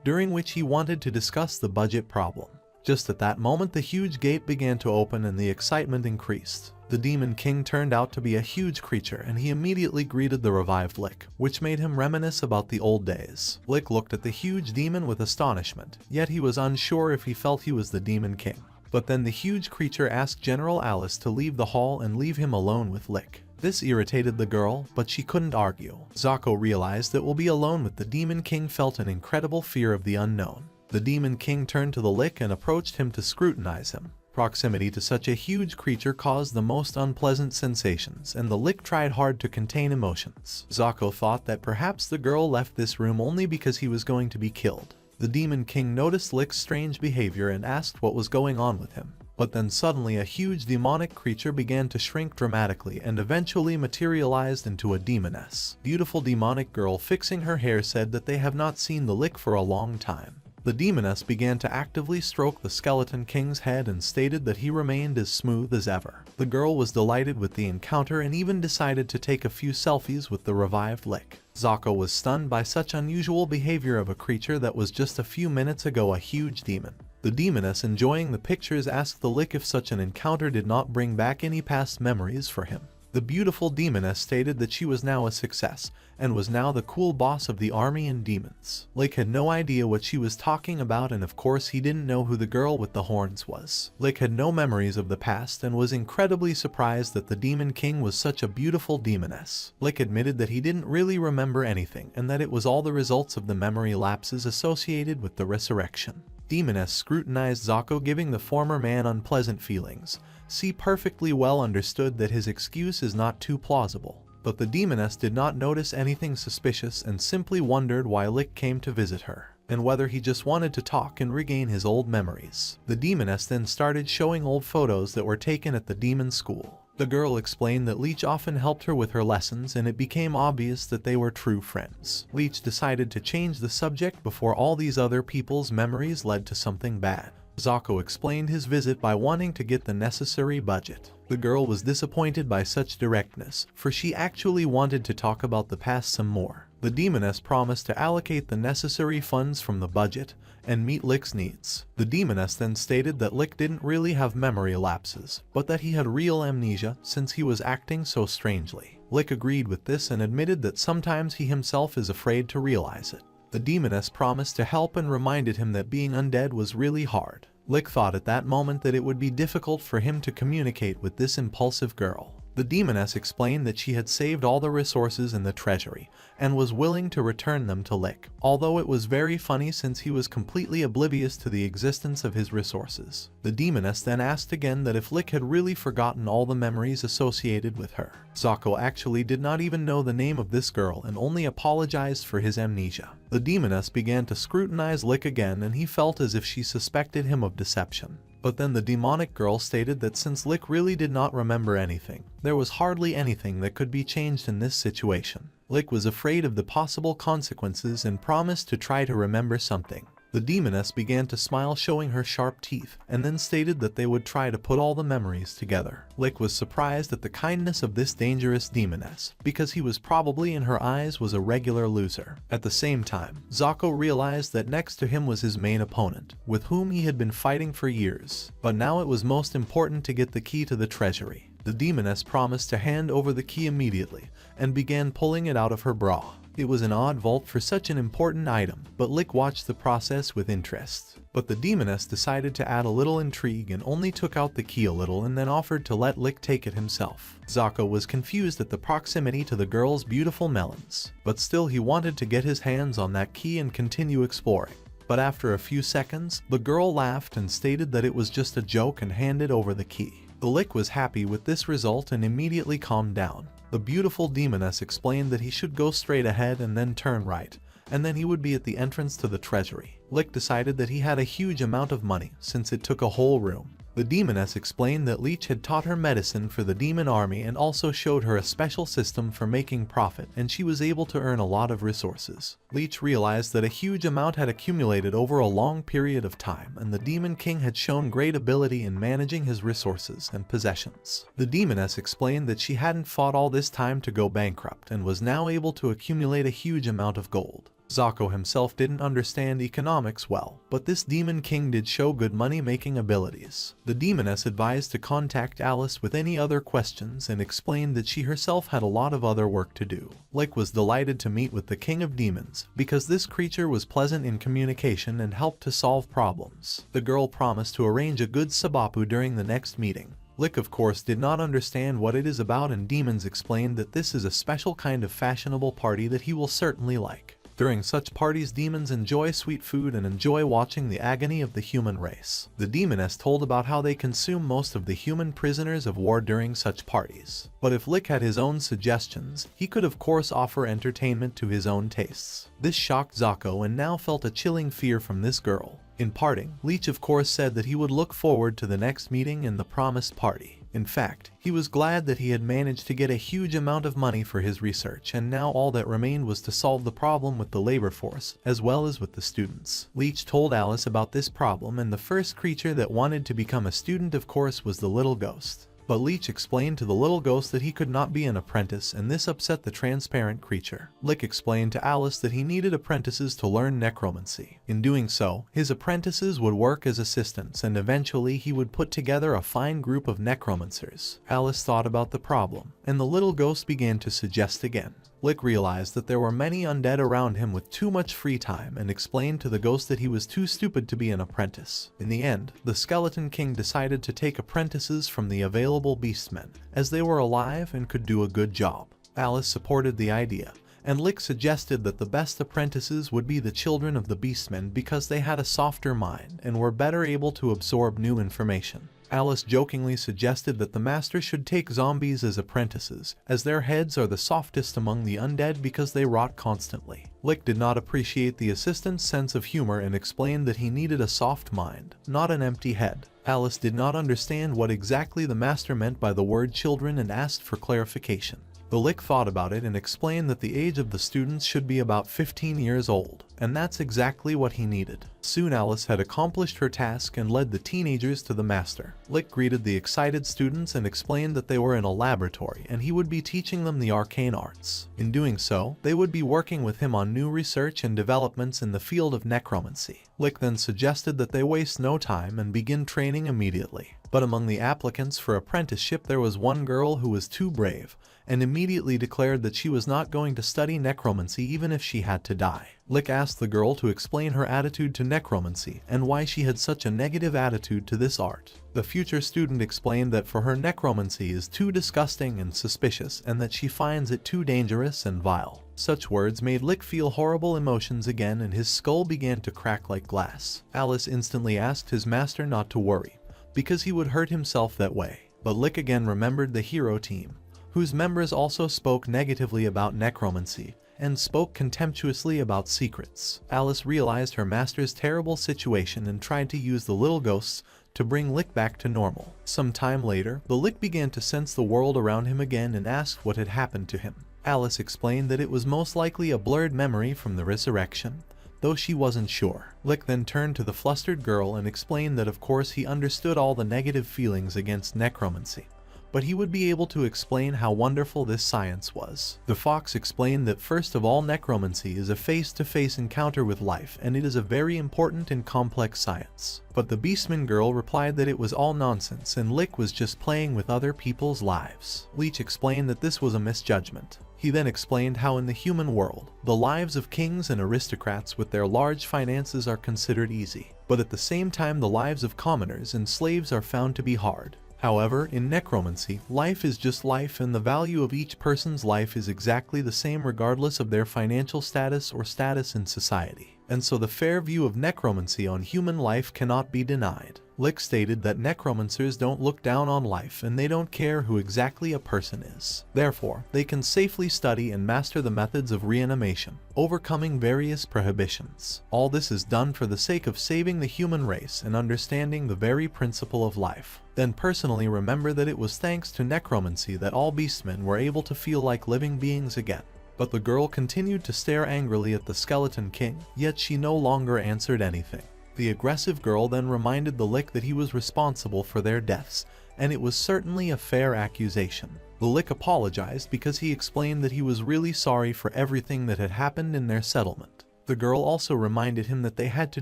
during which he wanted to discuss the budget problem. Just at that moment, the huge gate began to open and the excitement increased. The Demon King turned out to be a huge creature and he immediately greeted the revived Lick, which made him reminisce about the old days. Lick looked at the huge demon with astonishment, yet he was unsure if he felt he was the Demon King. But then the huge creature asked General Alice to leave the hall and leave him alone with Lick. This irritated the girl, but she couldn't argue. Zako realized that will be alone with the Demon King felt an incredible fear of the unknown. The Demon King turned to the Lick and approached him to scrutinize him. Proximity to such a huge creature caused the most unpleasant sensations, and the Lick tried hard to contain emotions. Zako thought that perhaps the girl left this room only because he was going to be killed. The Demon King noticed Lick's strange behavior and asked what was going on with him. But then suddenly a huge demonic creature began to shrink dramatically and eventually materialized into a demoness. Beautiful demonic girl fixing her hair said that they have not seen the Lick for a long time. The demoness began to actively stroke the Skeleton King's head and stated that he remained as smooth as ever. The girl was delighted with the encounter and even decided to take a few selfies with the revived Lick. Zako was stunned by such unusual behavior of a creature that was just a few minutes ago a huge demon. The demoness, enjoying the pictures, asked the Lick if such an encounter did not bring back any past memories for him. The beautiful demoness stated that she was now a success, and was now the cool boss of the army and demons. Lick had no idea what she was talking about, and of course he didn't know who the girl with the horns was. Lick had no memories of the past and was incredibly surprised that the Demon King was such a beautiful demoness. Lick admitted that he didn't really remember anything and that it was all the results of the memory lapses associated with the resurrection. Demoness scrutinized Zako, giving the former man unpleasant feelings. She perfectly well understood that his excuse is not too plausible. But the demoness did not notice anything suspicious and simply wondered why Lick came to visit her, and whether he just wanted to talk and regain his old memories. The demoness then started showing old photos that were taken at the demon school. The girl explained that Leech often helped her with her lessons and it became obvious that they were true friends. Leech decided to change the subject before all these other people's memories led to something bad. Zako explained his visit by wanting to get the necessary budget. The girl was disappointed by such directness, for she actually wanted to talk about the past some more. The demoness promised to allocate the necessary funds from the budget and meet Lick's needs. The demoness then stated that Lick didn't really have memory lapses, but that he had real amnesia since he was acting so strangely. Lick agreed with this and admitted that sometimes he himself is afraid to realize it. The demoness promised to help and reminded him that being undead was really hard. Lick thought at that moment that it would be difficult for him to communicate with this impulsive girl. The demoness explained that she had saved all the resources in the treasury and was willing to return them to Lick, although it was very funny since he was completely oblivious to the existence of his resources. The demoness then asked again that if Lick had really forgotten all the memories associated with her. Zako actually did not even know the name of this girl and only apologized for his amnesia. The demoness began to scrutinize Lick again and he felt as if she suspected him of deception. But then the demonic girl stated that since Lick really did not remember anything, there was hardly anything that could be changed in this situation. Lick was afraid of the possible consequences and promised to try to remember something. The demoness began to smile, showing her sharp teeth, and then stated that they would try to put all the memories together. Lick was surprised at the kindness of this dangerous demoness, because he was probably in her eyes was a regular loser. At the same time, Zako realized that next to him was his main opponent, with whom he had been fighting for years. But now it was most important to get the key to the treasury. The demoness promised to hand over the key immediately, and began pulling it out of her bra. It was an odd vault for such an important item, but Lick watched the process with interest. But the demoness decided to add a little intrigue and only took out the key a little and then offered to let Lick take it himself. Zako was confused at the proximity to the girl's beautiful melons, but still he wanted to get his hands on that key and continue exploring. But after a few seconds, the girl laughed and stated that it was just a joke and handed over the key. The Lick was happy with this result and immediately calmed down. The beautiful demoness explained that he should go straight ahead and then turn right, and then he would be at the entrance to the treasury. Lick decided that he had a huge amount of money, since it took a whole room. The demoness explained that Leech had taught her medicine for the demon army and also showed her a special system for making profit, and she was able to earn a lot of resources. Leech realized that a huge amount had accumulated over a long period of time, and the Demon King had shown great ability in managing his resources and possessions. The demoness explained that she hadn't fought all this time to go bankrupt and was now able to accumulate a huge amount of gold. Zako himself didn't understand economics well, but this Demon King did show good money-making abilities. The demoness advised to contact Alice with any other questions and explained that she herself had a lot of other work to do. Lick was delighted to meet with the King of Demons, because this creature was pleasant in communication and helped to solve problems. The girl promised to arrange a good sabapu during the next meeting. Lick of course did not understand what it is about, and Demons explained that this is a special kind of fashionable party that he will certainly like. During such parties, demons enjoy sweet food and enjoy watching the agony of the human race. The demoness told about how they consume most of the human prisoners of war during such parties. But if Lick had his own suggestions, he could of course offer entertainment to his own tastes. This shocked Zako and now felt a chilling fear from this girl. In parting, Leech of course said that he would look forward to the next meeting and the promised party. In fact, he was glad that he had managed to get a huge amount of money for his research, and now all that remained was to solve the problem with the labor force, as well as with the students. Leech told Alice about this problem, and the first creature that wanted to become a student of course was the little ghost. But Leech explained to the little ghost that he could not be an apprentice, and this upset the transparent creature. Lick explained to Alice that he needed apprentices to learn necromancy. In doing so, his apprentices would work as assistants, and eventually he would put together a fine group of necromancers. Alice thought about the problem, and the little ghost began to suggest again. Lick realized that there were many undead around him with too much free time and explained to the ghost that he was too stupid to be an apprentice. In the end, the Skeleton King decided to take apprentices from the available beastmen, as they were alive and could do a good job. Alice supported the idea, and Lick suggested that the best apprentices would be the children of the beastmen because they had a softer mind and were better able to absorb new information. Alice jokingly suggested that the master should take zombies as apprentices, as their heads are the softest among the undead because they rot constantly. Lick did not appreciate the assistant's sense of humor and explained that he needed a soft mind, not an empty head. Alice did not understand what exactly the master meant by the word children and asked for clarification. The Lick thought about it and explained that the age of the students should be about 15 years old, and that's exactly what he needed. Soon Alice had accomplished her task and led the teenagers to the master. Lick greeted the excited students and explained that they were in a laboratory and he would be teaching them the arcane arts. In doing so, they would be working with him on new research and developments in the field of necromancy. Lick then suggested that they waste no time and begin training immediately. But among the applicants for apprenticeship there was one girl who was too brave, and immediately declared that she was not going to study necromancy even if she had to die. Lick asked the girl to explain her attitude to necromancy and why she had such a negative attitude to this art. The future student explained that for her necromancy is too disgusting and suspicious, and that she finds it too dangerous and vile. Such words made Lick feel horrible emotions again, and his skull began to crack like glass. Alice instantly asked his master not to worry, because he would hurt himself that way. But Lick again remembered the hero team, whose members also spoke negatively about necromancy and spoke contemptuously about secrets. Alice realized her master's terrible situation and tried to use the little ghosts to bring Lick back to normal. Some time later, the Lick began to sense the world around him again and asked what had happened to him. Alice explained that it was most likely a blurred memory from the resurrection, though she wasn't sure. Lick then turned to the flustered girl and explained that of course he understood all the negative feelings against necromancy, but he would be able to explain how wonderful this science was. The fox explained that first of all, necromancy is a face-to-face encounter with life, and it is a very important and complex science. But the Beastman girl replied that it was all nonsense and Lick was just playing with other people's lives. Leech explained that this was a misjudgment. He then explained how in the human world, the lives of kings and aristocrats with their large finances are considered easy, but at the same time the lives of commoners and slaves are found to be hard. However, in necromancy, life is just life and the value of each person's life is exactly the same regardless of their financial status or status in society. And so the fair view of necromancy on human life cannot be denied. Lick stated that necromancers don't look down on life and they don't care who exactly a person is. Therefore, they can safely study and master the methods of reanimation, overcoming various prohibitions. All this is done for the sake of saving the human race and understanding the very principle of life. Then personally remember that it was thanks to necromancy that all beastmen were able to feel like living beings again. But the girl continued to stare angrily at the Skeleton King, yet she no longer answered anything. The aggressive girl then reminded the Lick that he was responsible for their deaths, and it was certainly a fair accusation. The Lick apologized because he explained that he was really sorry for everything that had happened in their settlement. The girl also reminded him that they had to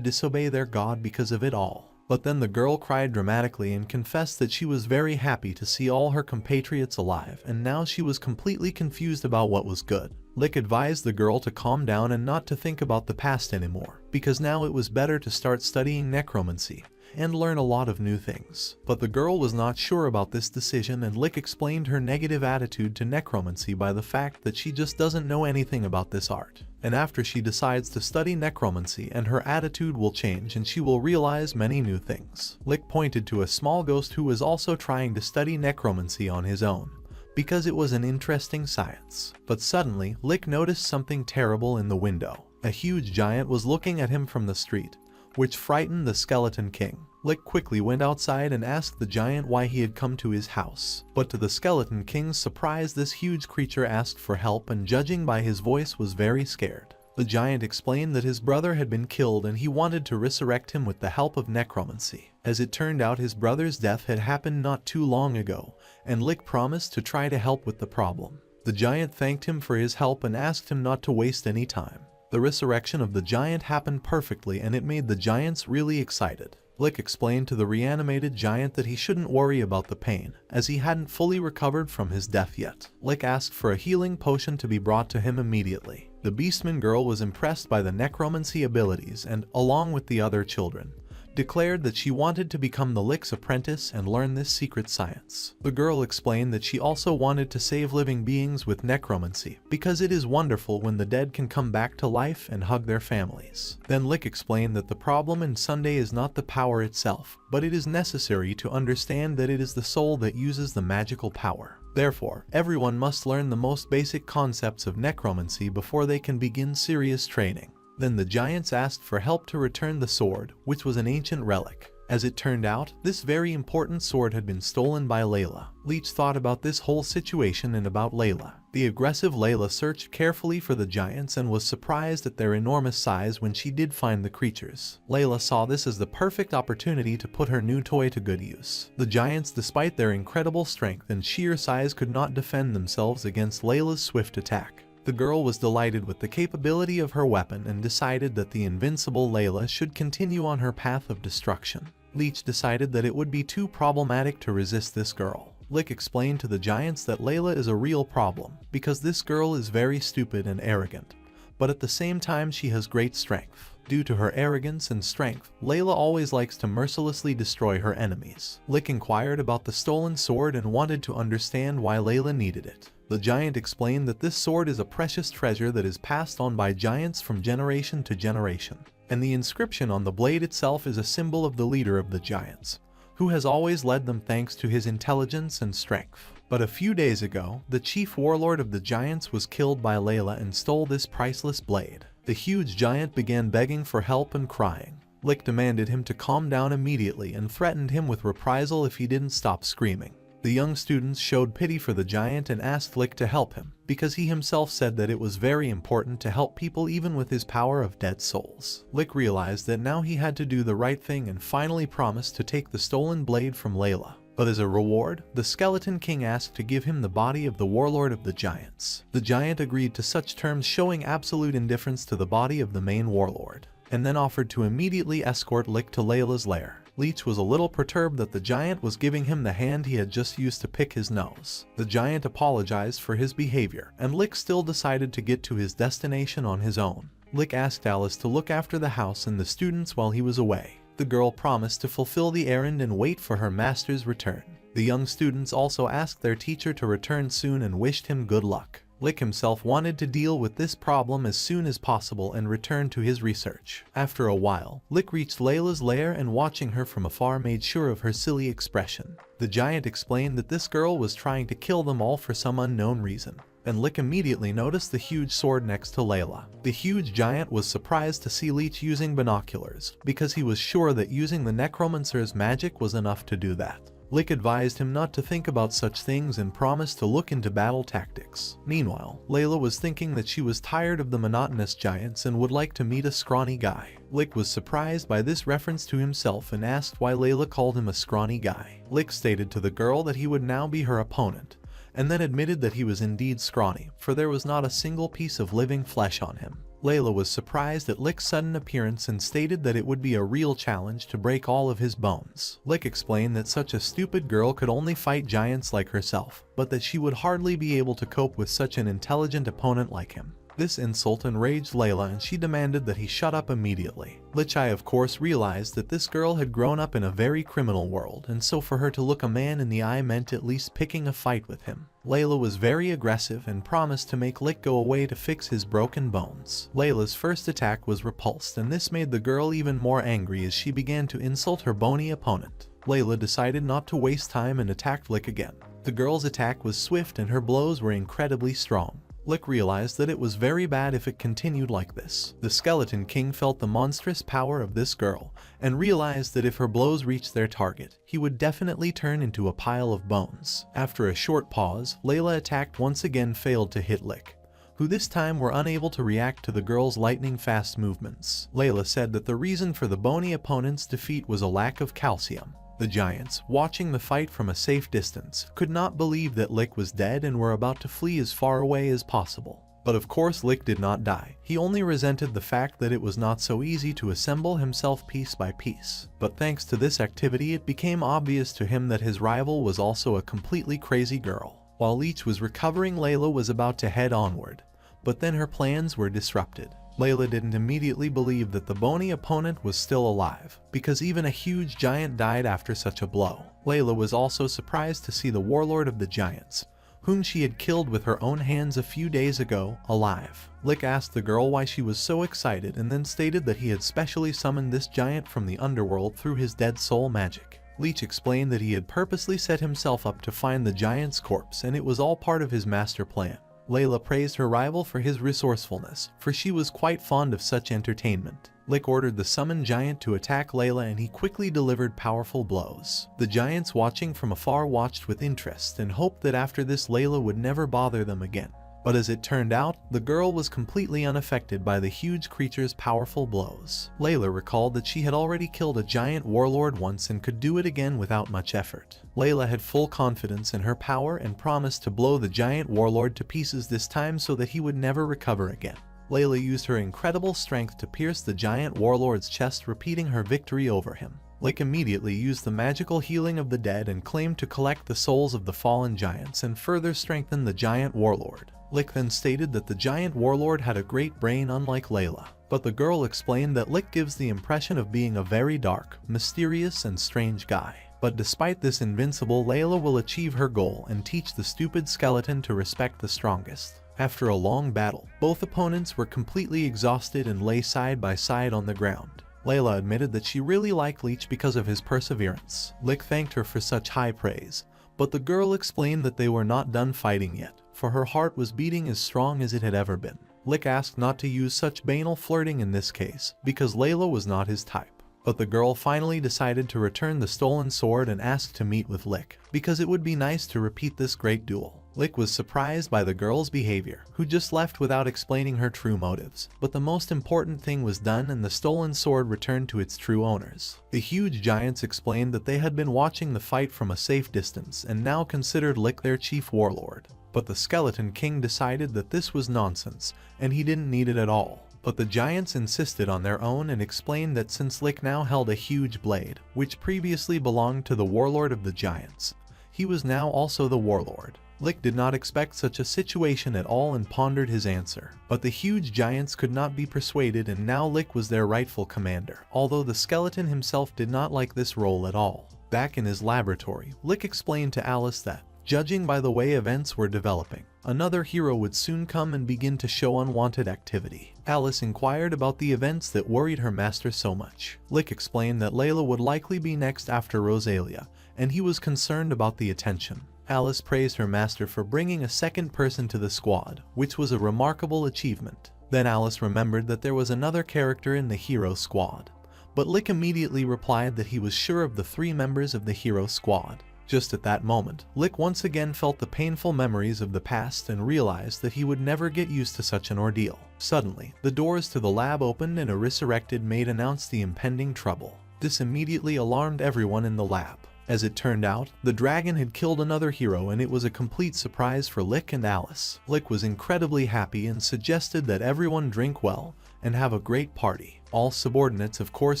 disobey their god because of it all. But then the girl cried dramatically and confessed that she was very happy to see all her compatriots alive, and now she was completely confused about what was good. Lick advised the girl to calm down and not to think about the past anymore, because now it was better to start studying necromancy and learn a lot of new things. But the girl was not sure about this decision, and Lick explained her negative attitude to necromancy by the fact that she just doesn't know anything about this art. And after she decides to study necromancy, and her attitude will change and she will realize many new things. Lick pointed to a small ghost who was also trying to study necromancy on his own, because it was an interesting science. But suddenly, Lick noticed something terrible in the window. A huge giant was looking at him from the street, which frightened the Skeleton King. Lick quickly went outside and asked the giant why he had come to his house. But to the Skeleton King's surprise, this huge creature asked for help and, judging by his voice, was very scared. The giant explained that his brother had been killed and he wanted to resurrect him with the help of necromancy. As it turned out, his brother's death had happened not too long ago, and Lick promised to try to help with the problem. The giant thanked him for his help and asked him not to waste any time. The resurrection of the giant happened perfectly and it made the giants really excited. Lick explained to the reanimated giant that he shouldn't worry about the pain, as he hadn't fully recovered from his death yet. Lick asked for a healing potion to be brought to him immediately. The Beastman girl was impressed by the necromancy abilities and, along with the other children, declared that she wanted to become the Lick's apprentice and learn this secret science. The girl explained that she also wanted to save living beings with necromancy, because it is wonderful when the dead can come back to life and hug their families. Then Lick explained that the problem in Sunday is not the power itself, but it is necessary to understand that it is the soul that uses the magical power. Therefore, everyone must learn the most basic concepts of necromancy before they can begin serious training. Then the giants asked for help to return the sword, which was an ancient relic. As it turned out, this very important sword had been stolen by Layla. Leech thought about this whole situation and about Layla. The aggressive Layla searched carefully for the giants and was surprised at their enormous size when she did find the creatures. Layla saw this as the perfect opportunity to put her new toy to good use. The giants, despite their incredible strength and sheer size, could not defend themselves against Layla's swift attack. The girl was delighted with the capability of her weapon and decided that the invincible Layla should continue on her path of destruction. Leech decided that it would be too problematic to resist this girl. Lick explained to the giants that Layla is a real problem, because this girl is very stupid and arrogant, but at the same time she has great strength. Due to her arrogance and strength, Layla always likes to mercilessly destroy her enemies. Lick inquired about the stolen sword and wanted to understand why Layla needed it. The giant explained that this sword is a precious treasure that is passed on by giants from generation to generation, and the inscription on the blade itself is a symbol of the leader of the giants, who has always led them thanks to his intelligence and strength. But a few days ago, the chief warlord of the giants was killed by Layla and stole this priceless blade. The huge giant began begging for help and crying. Lick demanded him to calm down immediately and threatened him with reprisal if he didn't stop screaming. The young students showed pity for the giant and asked Lick to help him, because he himself said that it was very important to help people even with his power of dead souls. Lick realized that now he had to do the right thing and finally promised to take the stolen blade from Layla. But as a reward, the Skeleton King asked to give him the body of the warlord of the giants. The giant agreed to such terms, showing absolute indifference to the body of the main warlord, and then offered to immediately escort Lick to Layla's lair. Leech was a little perturbed that the giant was giving him the hand he had just used to pick his nose. The giant apologized for his behavior, and Lick still decided to get to his destination on his own. Lick asked Alice to look after the house and the students while he was away. The girl promised to fulfill the errand and wait for her master's return. The young students also asked their teacher to return soon and wished him good luck. Lick himself wanted to deal with this problem as soon as possible and return to his research. After a while, Lick reached Layla's lair and watching her from afar made sure of her silly expression. The giant explained that this girl was trying to kill them all for some unknown reason, and Lick immediately noticed the huge sword next to Layla. The huge giant was surprised to see Leech using binoculars, because he was sure that using the necromancer's magic was enough to do that. Lick advised him not to think about such things and promised to look into battle tactics. Meanwhile, Layla was thinking that she was tired of the monotonous giants and would like to meet a scrawny guy. Lick was surprised by this reference to himself and asked why Layla called him a scrawny guy. Lick stated to the girl that he would now be her opponent, and then admitted that he was indeed scrawny, for there was not a single piece of living flesh on him. Layla was surprised at Lick's sudden appearance and stated that it would be a real challenge to break all of his bones. Lick explained that such a stupid girl could only fight giants like herself, but that she would hardly be able to cope with such an intelligent opponent like him. This insult enraged Layla and she demanded that he shut up immediately. Lichai of course realized that this girl had grown up in a very criminal world, and so for her to look a man in the eye meant at least picking a fight with him. Layla was very aggressive and promised to make Lick go away to fix his broken bones. Layla's first attack was repulsed, and this made the girl even more angry as she began to insult her bony opponent. Layla decided not to waste time and attacked Lick again. The girl's attack was swift and her blows were incredibly strong. Lick realized that it was very bad if it continued like this. The Skeleton King felt the monstrous power of this girl, and realized that if her blows reached their target, he would definitely turn into a pile of bones. After a short pause, Layla attacked once again failed to hit Lick, who this time were unable to react to the girl's lightning-fast movements. Layla said that the reason for the bony opponent's defeat was a lack of calcium. The giants, watching the fight from a safe distance, could not believe that Lick was dead and were about to flee as far away as possible. But of course Lick did not die. He only resented the fact that it was not so easy to assemble himself piece by piece. But thanks to this activity it became obvious to him that his rival was also a completely crazy girl. While Leech was recovering, Layla was about to head onward, but then her plans were disrupted. Layla didn't immediately believe that the bony opponent was still alive, because even a huge giant died after such a blow. Layla was also surprised to see the warlord of the giants, whom she had killed with her own hands a few days ago, alive. Lick asked the girl why she was so excited and then stated that he had specially summoned this giant from the underworld through his dead soul magic. Leech explained that he had purposely set himself up to find the giant's corpse and it was all part of his master plan. Layla praised her rival for his resourcefulness, for she was quite fond of such entertainment. Lick ordered the summoned giant to attack Layla and he quickly delivered powerful blows. The giants watching from afar watched with interest and hoped that after this Layla would never bother them again. But as it turned out, the girl was completely unaffected by the huge creature's powerful blows. Layla recalled that she had already killed a giant warlord once and could do it again without much effort. Layla had full confidence in her power and promised to blow the giant warlord to pieces this time so that he would never recover again. Layla used her incredible strength to pierce the giant warlord's chest, repeating her victory over him. Lick immediately used the magical healing of the dead and claimed to collect the souls of the fallen giants and further strengthen the giant warlord. Lick then stated that the giant warlord had a great brain unlike Layla, but the girl explained that Lick gives the impression of being a very dark, mysterious and strange guy. But despite this invincible, Layla will achieve her goal and teach the stupid skeleton to respect the strongest. After a long battle, both opponents were completely exhausted and lay side by side on the ground. Layla admitted that she really liked Leech because of his perseverance. Lick thanked her for such high praise, but the girl explained that they were not done fighting yet, for her heart was beating as strong as it had ever been. Lick asked not to use such banal flirting in this case, because Layla was not his type. But the girl finally decided to return the stolen sword and asked to meet with Lick, because it would be nice to repeat this great duel. Lick was surprised by the girl's behavior, who just left without explaining her true motives. But the most important thing was done and the stolen sword returned to its true owners. The huge giants explained that they had been watching the fight from a safe distance and now considered Lick their chief warlord. But the Skeleton King decided that this was nonsense, and he didn't need it at all. But the giants insisted on their own and explained that since Lick now held a huge blade, which previously belonged to the warlord of the giants, he was now also the warlord. Lick did not expect such a situation at all and pondered his answer. But the huge giants could not be persuaded and now Lick was their rightful commander, although the skeleton himself did not like this role at all. Back in his laboratory, Lick explained to Alice that, judging by the way events were developing, another hero would soon come and begin to show unwanted activity. Alice inquired about the events that worried her master so much. Lick explained that Layla would likely be next after Rosalia, and he was concerned about the attention. Alice praised her master for bringing a second person to the squad, which was a remarkable achievement. Then Alice remembered that there was another character in the hero squad. But Lick immediately replied that he was sure of the 3 members of the hero squad. Just at that moment, Lick once again felt the painful memories of the past and realized that he would never get used to such an ordeal. Suddenly, the doors to the lab opened and a resurrected maid announced the impending trouble. This immediately alarmed everyone in the lab. As it turned out, the dragon had killed another hero and it was a complete surprise for Lick and Alice. Lick was incredibly happy and suggested that everyone drink well and have a great party. All subordinates of course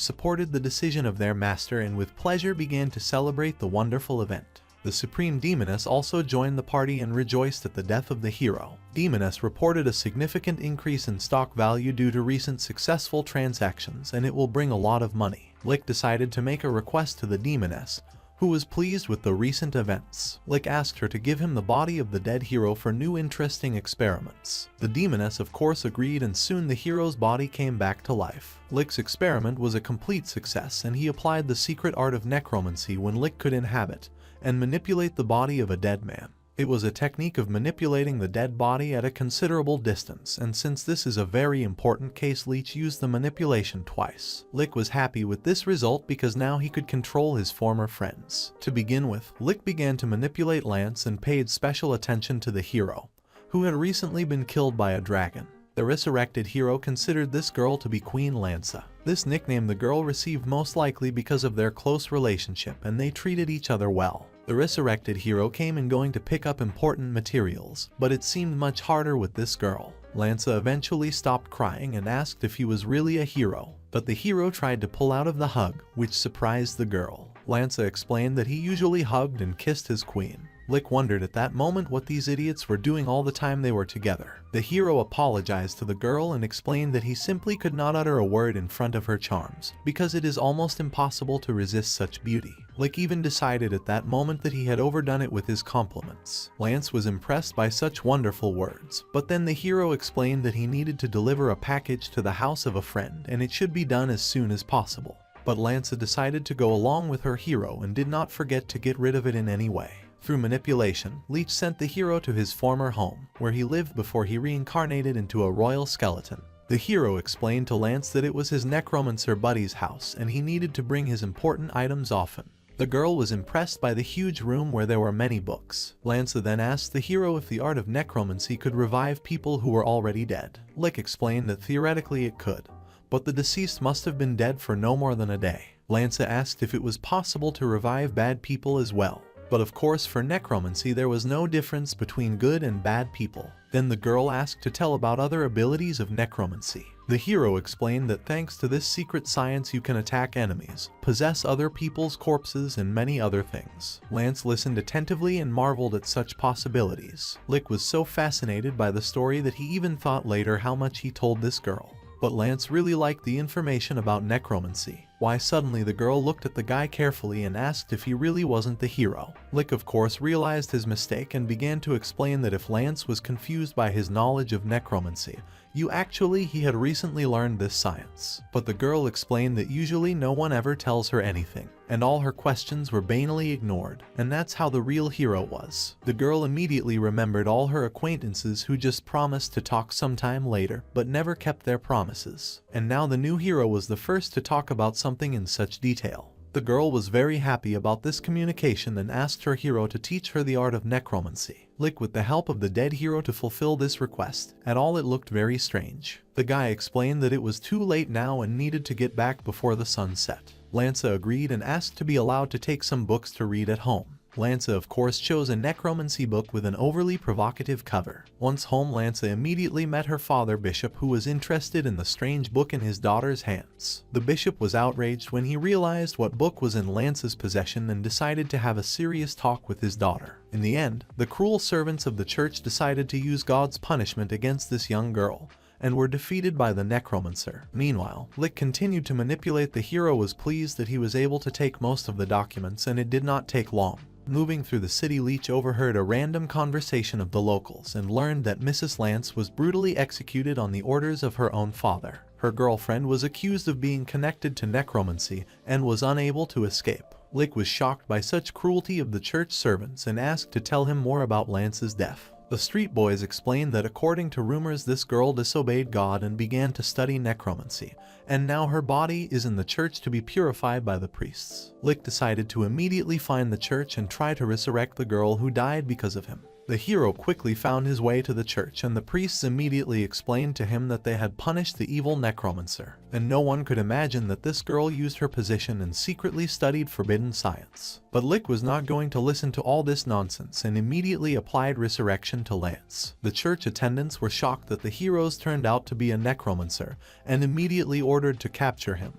supported the decision of their master and with pleasure began to celebrate the wonderful event. The Supreme Demoness also joined the party and rejoiced at the death of the hero. Demoness reported a significant increase in stock value due to recent successful transactions and it will bring a lot of money. Lick decided to make a request to the Demoness, who was pleased with the recent events. Lick asked her to give him the body of the dead hero for new interesting experiments. The Demoness of course agreed and soon the hero's body came back to life. Lick's experiment was a complete success and he applied the secret art of necromancy when Lick could inhabit and manipulate the body of a dead man. It was a technique of manipulating the dead body at a considerable distance, and since this is a very important case, Leech used the manipulation twice. Lick was happy with this result because now he could control his former friends. To begin with, Lick began to manipulate Lance and paid special attention to the hero, who had recently been killed by a dragon. The resurrected hero considered this girl to be Queen Lanza. This nickname the girl received most likely because of their close relationship and they treated each other well. The resurrected hero came and going to pick up important materials, but it seemed much harder with this girl. Lanza eventually stopped crying and asked if he was really a hero, but the hero tried to pull out of the hug, which surprised the girl. Lanza explained that he usually hugged and kissed his queen. Lick wondered at that moment what these idiots were doing all the time they were together. The hero apologized to the girl and explained that he simply could not utter a word in front of her charms, because it is almost impossible to resist such beauty. Lick even decided at that moment that he had overdone it with his compliments. Lance was impressed by such wonderful words, but then the hero explained that he needed to deliver a package to the house of a friend and it should be done as soon as possible. But Lanza decided to go along with her hero and did not forget to get rid of it in any way. Through manipulation, Leech sent the hero to his former home, where he lived before he reincarnated into a royal skeleton. The hero explained to Lance that it was his necromancer buddy's house and he needed to bring his important items often. The girl was impressed by the huge room where there were many books. Lanza then asked the hero if the art of necromancy could revive people who were already dead. Lick explained that theoretically it could, but the deceased must have been dead for no more than a day. Lanza asked if it was possible to revive bad people as well. But of course for necromancy there was no difference between good and bad people. Then the girl asked to tell about other abilities of necromancy. The hero explained that thanks to this secret science you can attack enemies, possess other people's corpses and many other things. Lance listened attentively and marveled at such possibilities. Lick was so fascinated by the story that he even thought later how much he told this girl. But Lance really liked the information about necromancy. Why suddenly the girl looked at the guy carefully and asked if he really wasn't the hero. Lick of course realized his mistake and began to explain that if Lance was confused by his knowledge of necromancy, He had recently learned this science. But the girl explained that usually no one ever tells her anything, and all her questions were banally ignored, and that's how the real hero was. The girl immediately remembered all her acquaintances who just promised to talk sometime later, but never kept their promises. And now the new hero was the first to talk about something in such detail. The girl was very happy about this communication and asked her hero to teach her the art of necromancy, with the help of the dead hero to fulfill this request. At all, it looked very strange. The guy explained that it was too late now and needed to get back before the sun set. Lanza agreed and asked to be allowed to take some books to read at home. Lanza of course chose a necromancy book with an overly provocative cover. Once home, Lanza immediately met her father Bishop, who was interested in the strange book in his daughter's hands. The bishop was outraged when he realized what book was in Lanza's possession and decided to have a serious talk with his daughter. In the end, the cruel servants of the church decided to use God's punishment against this young girl, and were defeated by the necromancer. Meanwhile, Lick continued to manipulate. The hero was pleased that he was able to take most of the documents, and it did not take long. Moving through the city, Leech overheard a random conversation of the locals and learned that Mrs. Lance was brutally executed on the orders of her own father. Her girlfriend was accused of being connected to necromancy and was unable to escape. Lick was shocked by such cruelty of the church servants and asked to tell him more about Lance's death. The street boys explained that according to rumors, this girl disobeyed God and began to study necromancy, and now her body is in the church to be purified by the priests. Lick decided to immediately find the church and try to resurrect the girl who died because of him. The hero quickly found his way to the church, and the priests immediately explained to him that they had punished the evil necromancer, and no one could imagine that this girl used her position and secretly studied forbidden science. But Lick was not going to listen to all this nonsense and immediately applied resurrection to Lance. The church attendants were shocked that the heroes turned out to be a necromancer and immediately ordered to capture him,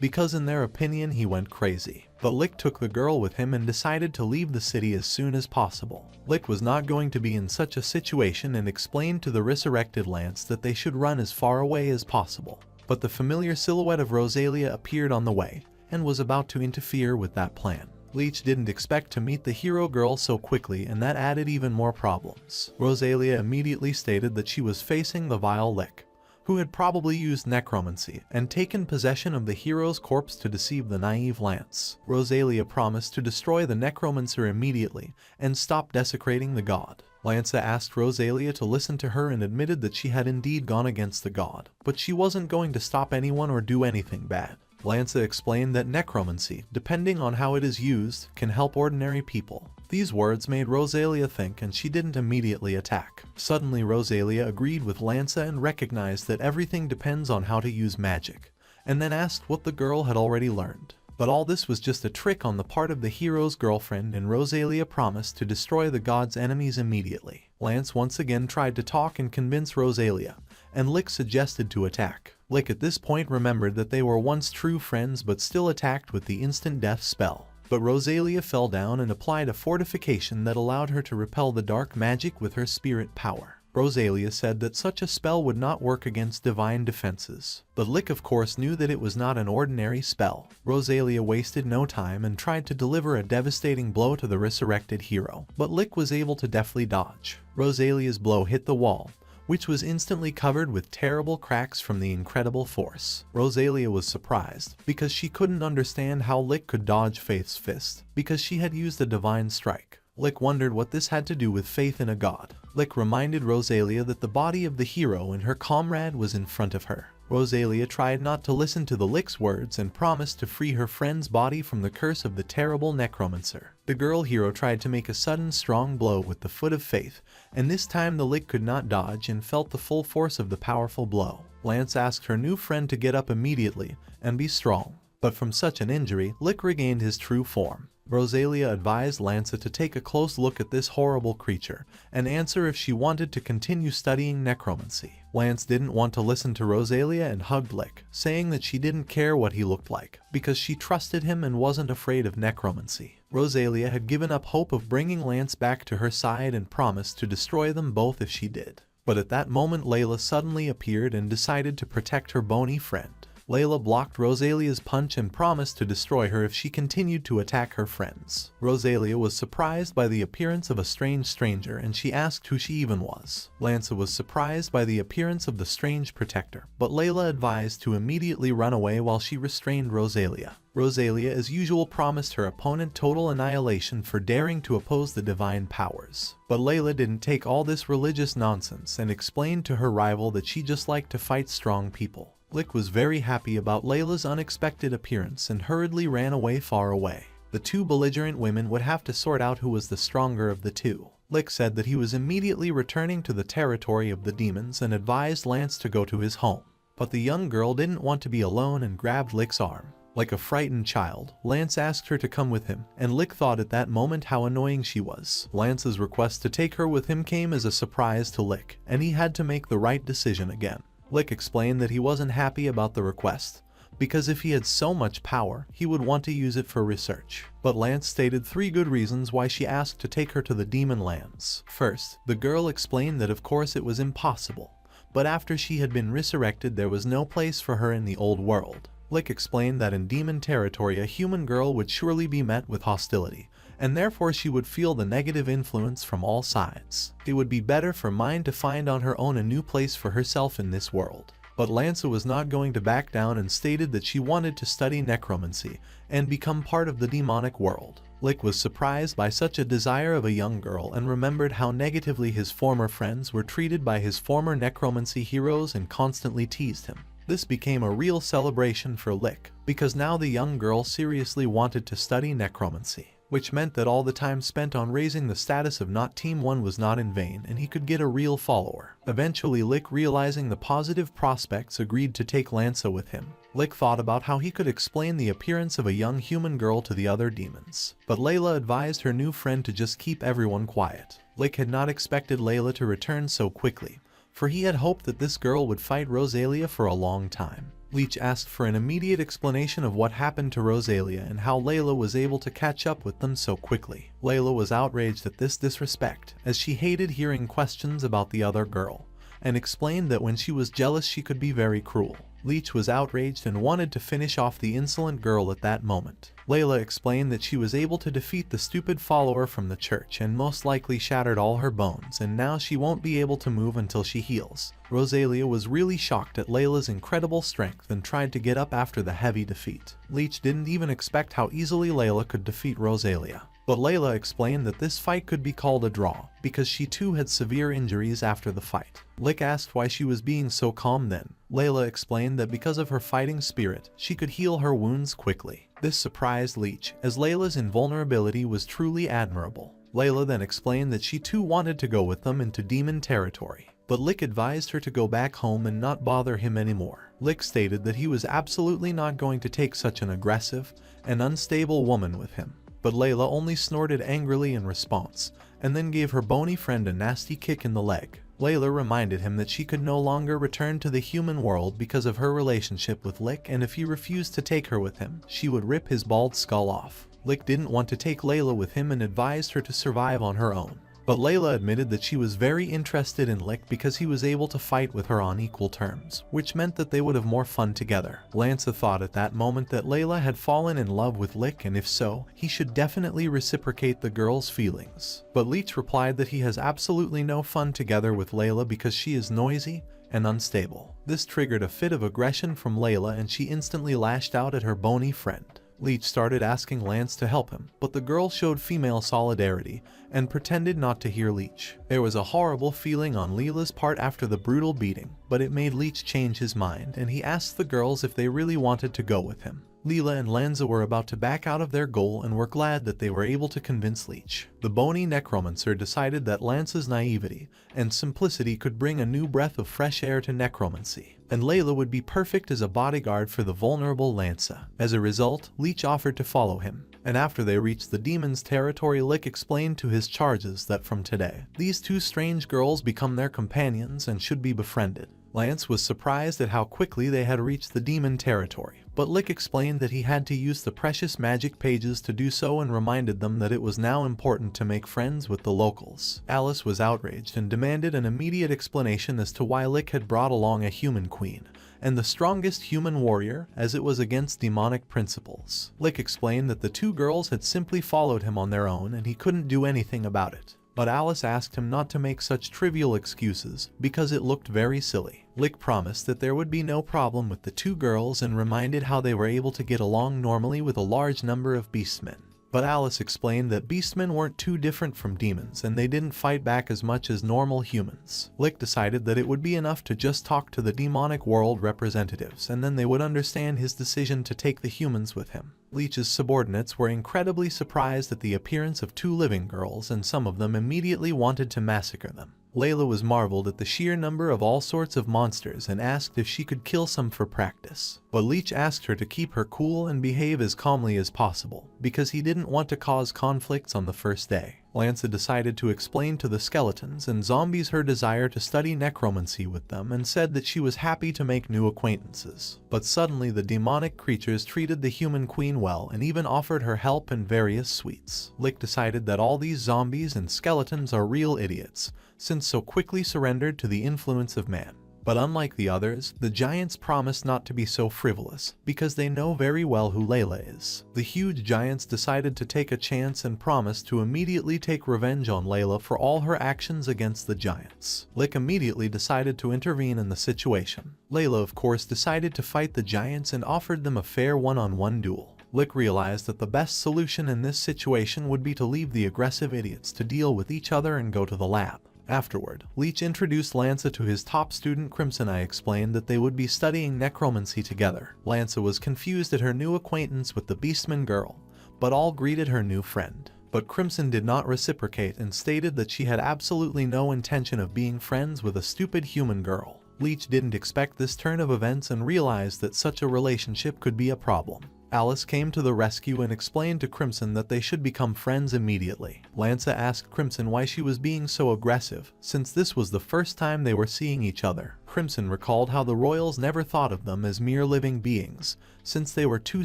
because in their opinion he went crazy. But Lick took the girl with him and decided to leave the city as soon as possible. Lick was not going to be in such a situation and explained to the resurrected Lance that they should run as far away as possible. But the familiar silhouette of Rosalia appeared on the way and was about to interfere with that plan. Leech didn't expect to meet the hero girl so quickly, and that added even more problems. Rosalia immediately stated that she was facing the vile Lick, who had probably used necromancy and taken possession of the hero's corpse to deceive the naive Lance. Rosalia promised to destroy the necromancer immediately and stop desecrating the god. Lanza asked Rosalia to listen to her and admitted that she had indeed gone against the god, but she wasn't going to stop anyone or do anything bad. Lanza explained that necromancy, depending on how it is used, can help ordinary people. These words made Rosalia think, and she didn't immediately attack. Suddenly Rosalia agreed with Lanza and recognized that everything depends on how to use magic, and then asked what the girl had already learned. But all this was just a trick on the part of the hero's girlfriend, and Rosalia promised to destroy the god's enemies immediately. Lance once again tried to talk and convince Rosalia, and Lick suggested to attack. Lick at this point remembered that they were once true friends but still attacked with the instant death spell. But Rosalia fell down and applied a fortification that allowed her to repel the dark magic with her spirit power. Rosalia said that such a spell would not work against divine defenses, but Lick of course knew that it was not an ordinary spell. Rosalia wasted no time and tried to deliver a devastating blow to the resurrected hero, but Lick was able to deftly dodge. Rosalia's blow hit the wall, which was instantly covered with terrible cracks from the incredible force. Rosalia was surprised, because she couldn't understand how Lick could dodge Faith's fist, because she had used a divine strike. Lick wondered what this had to do with faith in a god. Lick reminded Rosalia that the body of the hero and her comrade was in front of her. Rosalia tried not to listen to the Lick's words and promised to free her friend's body from the curse of the terrible necromancer. The girl hero tried to make a sudden strong blow with the foot of faith, and this time the Lick could not dodge and felt the full force of the powerful blow. Lance asked her new friend to get up immediately and be strong, but from such an injury, Lick regained his true form. Rosalia advised Lanza to take a close look at this horrible creature and answer if she wanted to continue studying necromancy. Lance didn't want to listen to Rosalia and hugged Lick, saying that she didn't care what he looked like, because she trusted him and wasn't afraid of necromancy. Rosalia had given up hope of bringing Lance back to her side and promised to destroy them both if she did. But at that moment Layla suddenly appeared and decided to protect her bony friend. Layla blocked Rosalia's punch and promised to destroy her if she continued to attack her friends. Rosalia was surprised by the appearance of a strange stranger and she asked who she even was. Lanza was surprised by the appearance of the strange protector, but Layla advised to immediately run away while she restrained Rosalia. Rosalia as usual promised her opponent total annihilation for daring to oppose the divine powers. But Layla didn't take all this religious nonsense and explained to her rival that she just liked to fight strong people. Lick was very happy about Layla's unexpected appearance and hurriedly ran away far away. The two belligerent women would have to sort out who was the stronger of the two. Lick said that he was immediately returning to the territory of the demons and advised Lance to go to his home. But the young girl didn't want to be alone and grabbed Lick's arm. Like a frightened child, Lance asked her to come with him, and Lick thought at that moment how annoying she was. Lance's request to take her with him came as a surprise to Lick, and he had to make the right decision again. Lick explained that he wasn't happy about the request, because if he had so much power, he would want to use it for research. But Lance stated 3 good reasons why she asked to take her to the demon lands. First, the girl explained that of course it was impossible, but after she had been resurrected there was no place for her in the old world. Lick explained that in demon territory a human girl would surely be met with hostility, and therefore she would feel the negative influence from all sides. It would be better for Mind to find on her own a new place for herself in this world. But Lanza was not going to back down and stated that she wanted to study necromancy and become part of the demonic world. Lick was surprised by such a desire of a young girl and remembered how negatively his former friends were treated by his former necromancy heroes and constantly teased him. This became a real celebration for Lick, because now the young girl seriously wanted to study necromancy, which meant that all the time spent on raising the status of not Team 1 was not in vain and he could get a real follower. Eventually Lick, realizing the positive prospects, agreed to take Lanza with him. Lick thought about how he could explain the appearance of a young human girl to the other demons, but Layla advised her new friend to just keep everyone quiet. Lick had not expected Layla to return so quickly, for he had hoped that this girl would fight Rosalia for a long time. Leech asked for an immediate explanation of what happened to Rosalia and how Layla was able to catch up with them so quickly. Layla was outraged at this disrespect, as she hated hearing questions about the other girl, and explained that when she was jealous she could be very cruel. Leech was outraged and wanted to finish off the insolent girl at that moment. Layla explained that she was able to defeat the stupid follower from the church and most likely shattered all her bones, and now she won't be able to move until she heals. Rosalia was really shocked at Layla's incredible strength and tried to get up after the heavy defeat. Leech didn't even expect how easily Layla could defeat Rosalia. But Layla explained that this fight could be called a draw, because she too had severe injuries after the fight. Lick asked why she was being so calm then. Layla explained that because of her fighting spirit, she could heal her wounds quickly. This surprised Leech, as Layla's invulnerability was truly admirable. Layla then explained that she too wanted to go with them into demon territory, but Lick advised her to go back home and not bother him anymore. Lick stated that he was absolutely not going to take such an aggressive and unstable woman with him. But Layla only snorted angrily in response, and then gave her bony friend a nasty kick in the leg. Layla reminded him that she could no longer return to the human world because of her relationship with Lick, and if he refused to take her with him, she would rip his bald skull off. Lick didn't want to take Layla with him and advised her to survive on her own. But Layla admitted that she was very interested in Lick because he was able to fight with her on equal terms, which meant that they would have more fun together. Lanza thought at that moment that Layla had fallen in love with Lick, and if so, he should definitely reciprocate the girl's feelings. But Leech replied that he has absolutely no fun together with Layla because she is noisy and unstable. This triggered a fit of aggression from Layla and she instantly lashed out at her bony friend. Leech started asking Lance to help him, but the girl showed female solidarity and pretended not to hear Leech. There was a horrible feeling on Leela's part after the brutal beating, but it made Leech change his mind and he asked the girls if they really wanted to go with him. Leela and Lanza were about to back out of their goal and were glad that they were able to convince Leech. The bony necromancer decided that Lance's naivety and simplicity could bring a new breath of fresh air to necromancy, and Layla would be perfect as a bodyguard for the vulnerable Lanza. As a result, Leech offered to follow him, and after they reached the demon's territory, Lick explained to his charges that from today, these two strange girls become their companions and should be befriended. Lance was surprised at how quickly they had reached the demon territory, but Lick explained that he had to use the precious magic pages to do so and reminded them that it was now important to make friends with the locals. Alice was outraged and demanded an immediate explanation as to why Lick had brought along a human queen and the strongest human warrior, as it was against demonic principles. Lick explained that the two girls had simply followed him on their own and he couldn't do anything about it. But Alice asked him not to make such trivial excuses because it looked very silly. Lick promised that there would be no problem with the two girls and reminded how they were able to get along normally with a large number of beastmen. But Alice explained that beastmen weren't too different from demons and they didn't fight back as much as normal humans. Lick decided that it would be enough to just talk to the demonic world representatives and then they would understand his decision to take the humans with him. Leech's subordinates were incredibly surprised at the appearance of two living girls and some of them immediately wanted to massacre them. Layla was marveled at the sheer number of all sorts of monsters and asked if she could kill some for practice. But Leech asked her to keep her cool and behave as calmly as possible, because he didn't want to cause conflicts on the first day. Lanza decided to explain to the skeletons and zombies her desire to study necromancy with them and said that she was happy to make new acquaintances. But suddenly the demonic creatures treated the human queen well and even offered her help and various sweets. Lick decided that all these zombies and skeletons are real idiots, since so quickly surrendered to the influence of man. But unlike the others, the giants promise not to be so frivolous, because they know very well who Layla is. The huge giants decided to take a chance and promised to immediately take revenge on Layla for all her actions against the giants. Lick immediately decided to intervene in the situation. Layla of course decided to fight the giants and offered them a fair one-on-one duel. Lick realized that the best solution in this situation would be to leave the aggressive idiots to deal with each other and go to the lab. Afterward, Leech introduced Lanza to his top student Crimson. I explained that they would be studying necromancy together. Lanza was confused at her new acquaintance with the Beastman girl, but all greeted her new friend. But Crimson did not reciprocate and stated that she had absolutely no intention of being friends with a stupid human girl. Leech didn't expect this turn of events and realized that such a relationship could be a problem. Alice came to the rescue and explained to Crimson that they should become friends immediately. Lanza asked Crimson why she was being so aggressive, since this was the first time they were seeing each other. Crimson recalled how the royals never thought of them as mere living beings, since they were too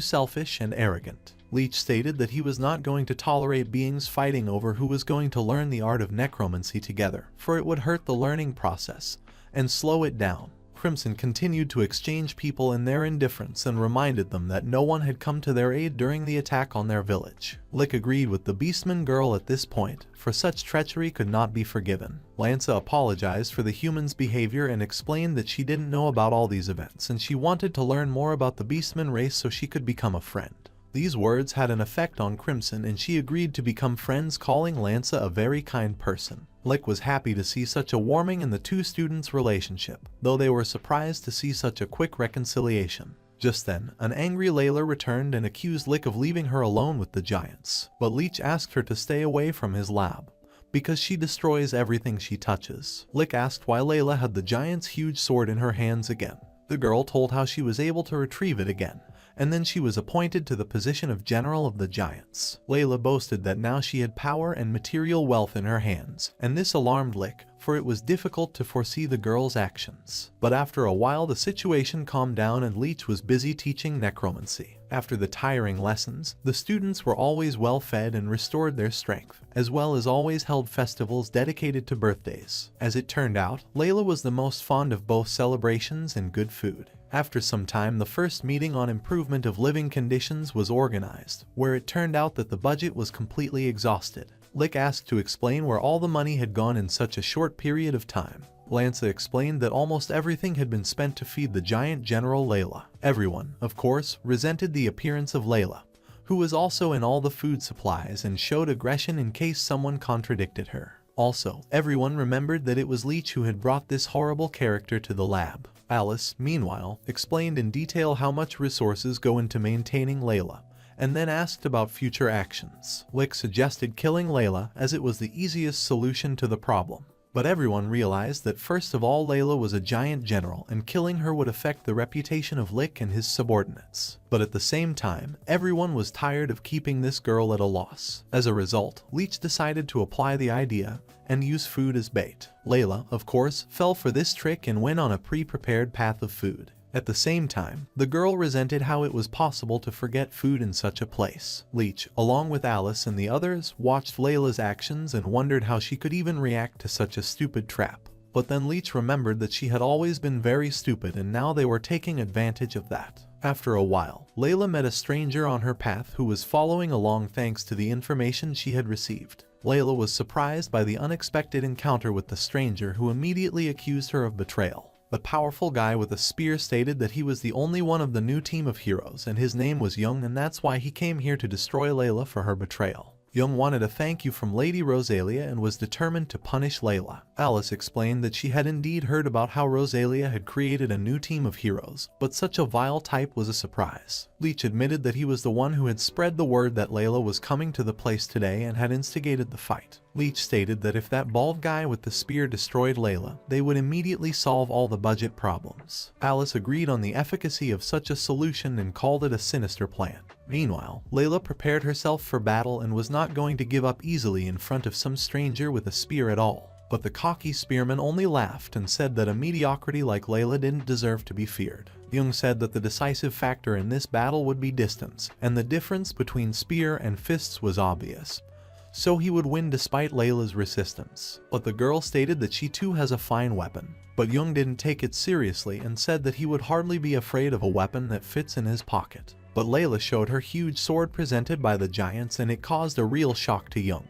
selfish and arrogant. Leech stated that he was not going to tolerate beings fighting over who was going to learn the art of necromancy together, for it would hurt the learning process and slow it down. Crimson continued to exchange people in their indifference and reminded them that no one had come to their aid during the attack on their village. Lick agreed with the Beastman girl at this point, for such treachery could not be forgiven. Lanza apologized for the humans' behavior and explained that she didn't know about all these events and she wanted to learn more about the Beastman race so she could become a friend. These words had an effect on Crimson and she agreed to become friends, calling Lanza a very kind person. Lick was happy to see such a warming in the two students' relationship, though they were surprised to see such a quick reconciliation. Just then, an angry Layla returned and accused Lick of leaving her alone with the giants, but Leech asked her to stay away from his lab, because she destroys everything she touches. Lick asked why Layla had the giant's huge sword in her hands again. The girl told how she was able to retrieve it again, and then she was appointed to the position of General of the Giants. Layla boasted that now she had power and material wealth in her hands, and this alarmed Lick, for it was difficult to foresee the girl's actions. But after a while the situation calmed down and Leech was busy teaching necromancy. After the tiring lessons, the students were always well fed and restored their strength, as well as always held festivals dedicated to birthdays. As it turned out, Layla was the most fond of both celebrations and good food. After some time, the first meeting on improvement of living conditions was organized, where it turned out that the budget was completely exhausted. Lick asked to explain where all the money had gone in such a short period of time. Lanza explained that almost everything had been spent to feed the giant General Layla. Everyone, of course, resented the appearance of Layla, who was also in all the food supplies and showed aggression in case someone contradicted her. Also, everyone remembered that it was Leech who had brought this horrible character to the lab. Alice, meanwhile, explained in detail how much resources go into maintaining Layla, and then asked about future actions. Lick suggested killing Layla as it was the easiest solution to the problem. But everyone realized that first of all Layla was a giant general and killing her would affect the reputation of Lick and his subordinates. But at the same time, everyone was tired of keeping this girl at a loss. As a result, Leech decided to apply the idea and use food as bait. Layla, of course, fell for this trick and went on a pre-prepared path of food. At the same time, the girl resented how it was possible to forget food in such a place. Leech, along with Alice and the others, watched Layla's actions and wondered how she could even react to such a stupid trap. But then Leech remembered that she had always been very stupid and now they were taking advantage of that. After a while, Layla met a stranger on her path who was following along thanks to the information she had received. Layla was surprised by the unexpected encounter with the stranger who immediately accused her of betrayal. The powerful guy with a spear stated that he was the only one of the new team of heroes and his name was Young and that's why he came here to destroy Layla for her betrayal. Young wanted a thank you from Lady Rosalia and was determined to punish Layla. Alice explained that she had indeed heard about how Rosalia had created a new team of heroes, but such a vile type was a surprise. Leech admitted that he was the one who had spread the word that Layla was coming to the place today and had instigated the fight. Leech stated that if that bald guy with the spear destroyed Layla, they would immediately solve all the budget problems. Alice agreed on the efficacy of such a solution and called it a sinister plan. Meanwhile, Layla prepared herself for battle and was not going to give up easily in front of some stranger with a spear at all. But the cocky spearman only laughed and said that a mediocrity like Layla didn't deserve to be feared. Young said that the decisive factor in this battle would be distance, and the difference between spear and fists was obvious. So he would win despite Layla's resistance. But the girl stated that she too has a fine weapon. But Young didn't take it seriously and said that he would hardly be afraid of a weapon that fits in his pocket. But Layla showed her huge sword presented by the giants and it caused a real shock to Young,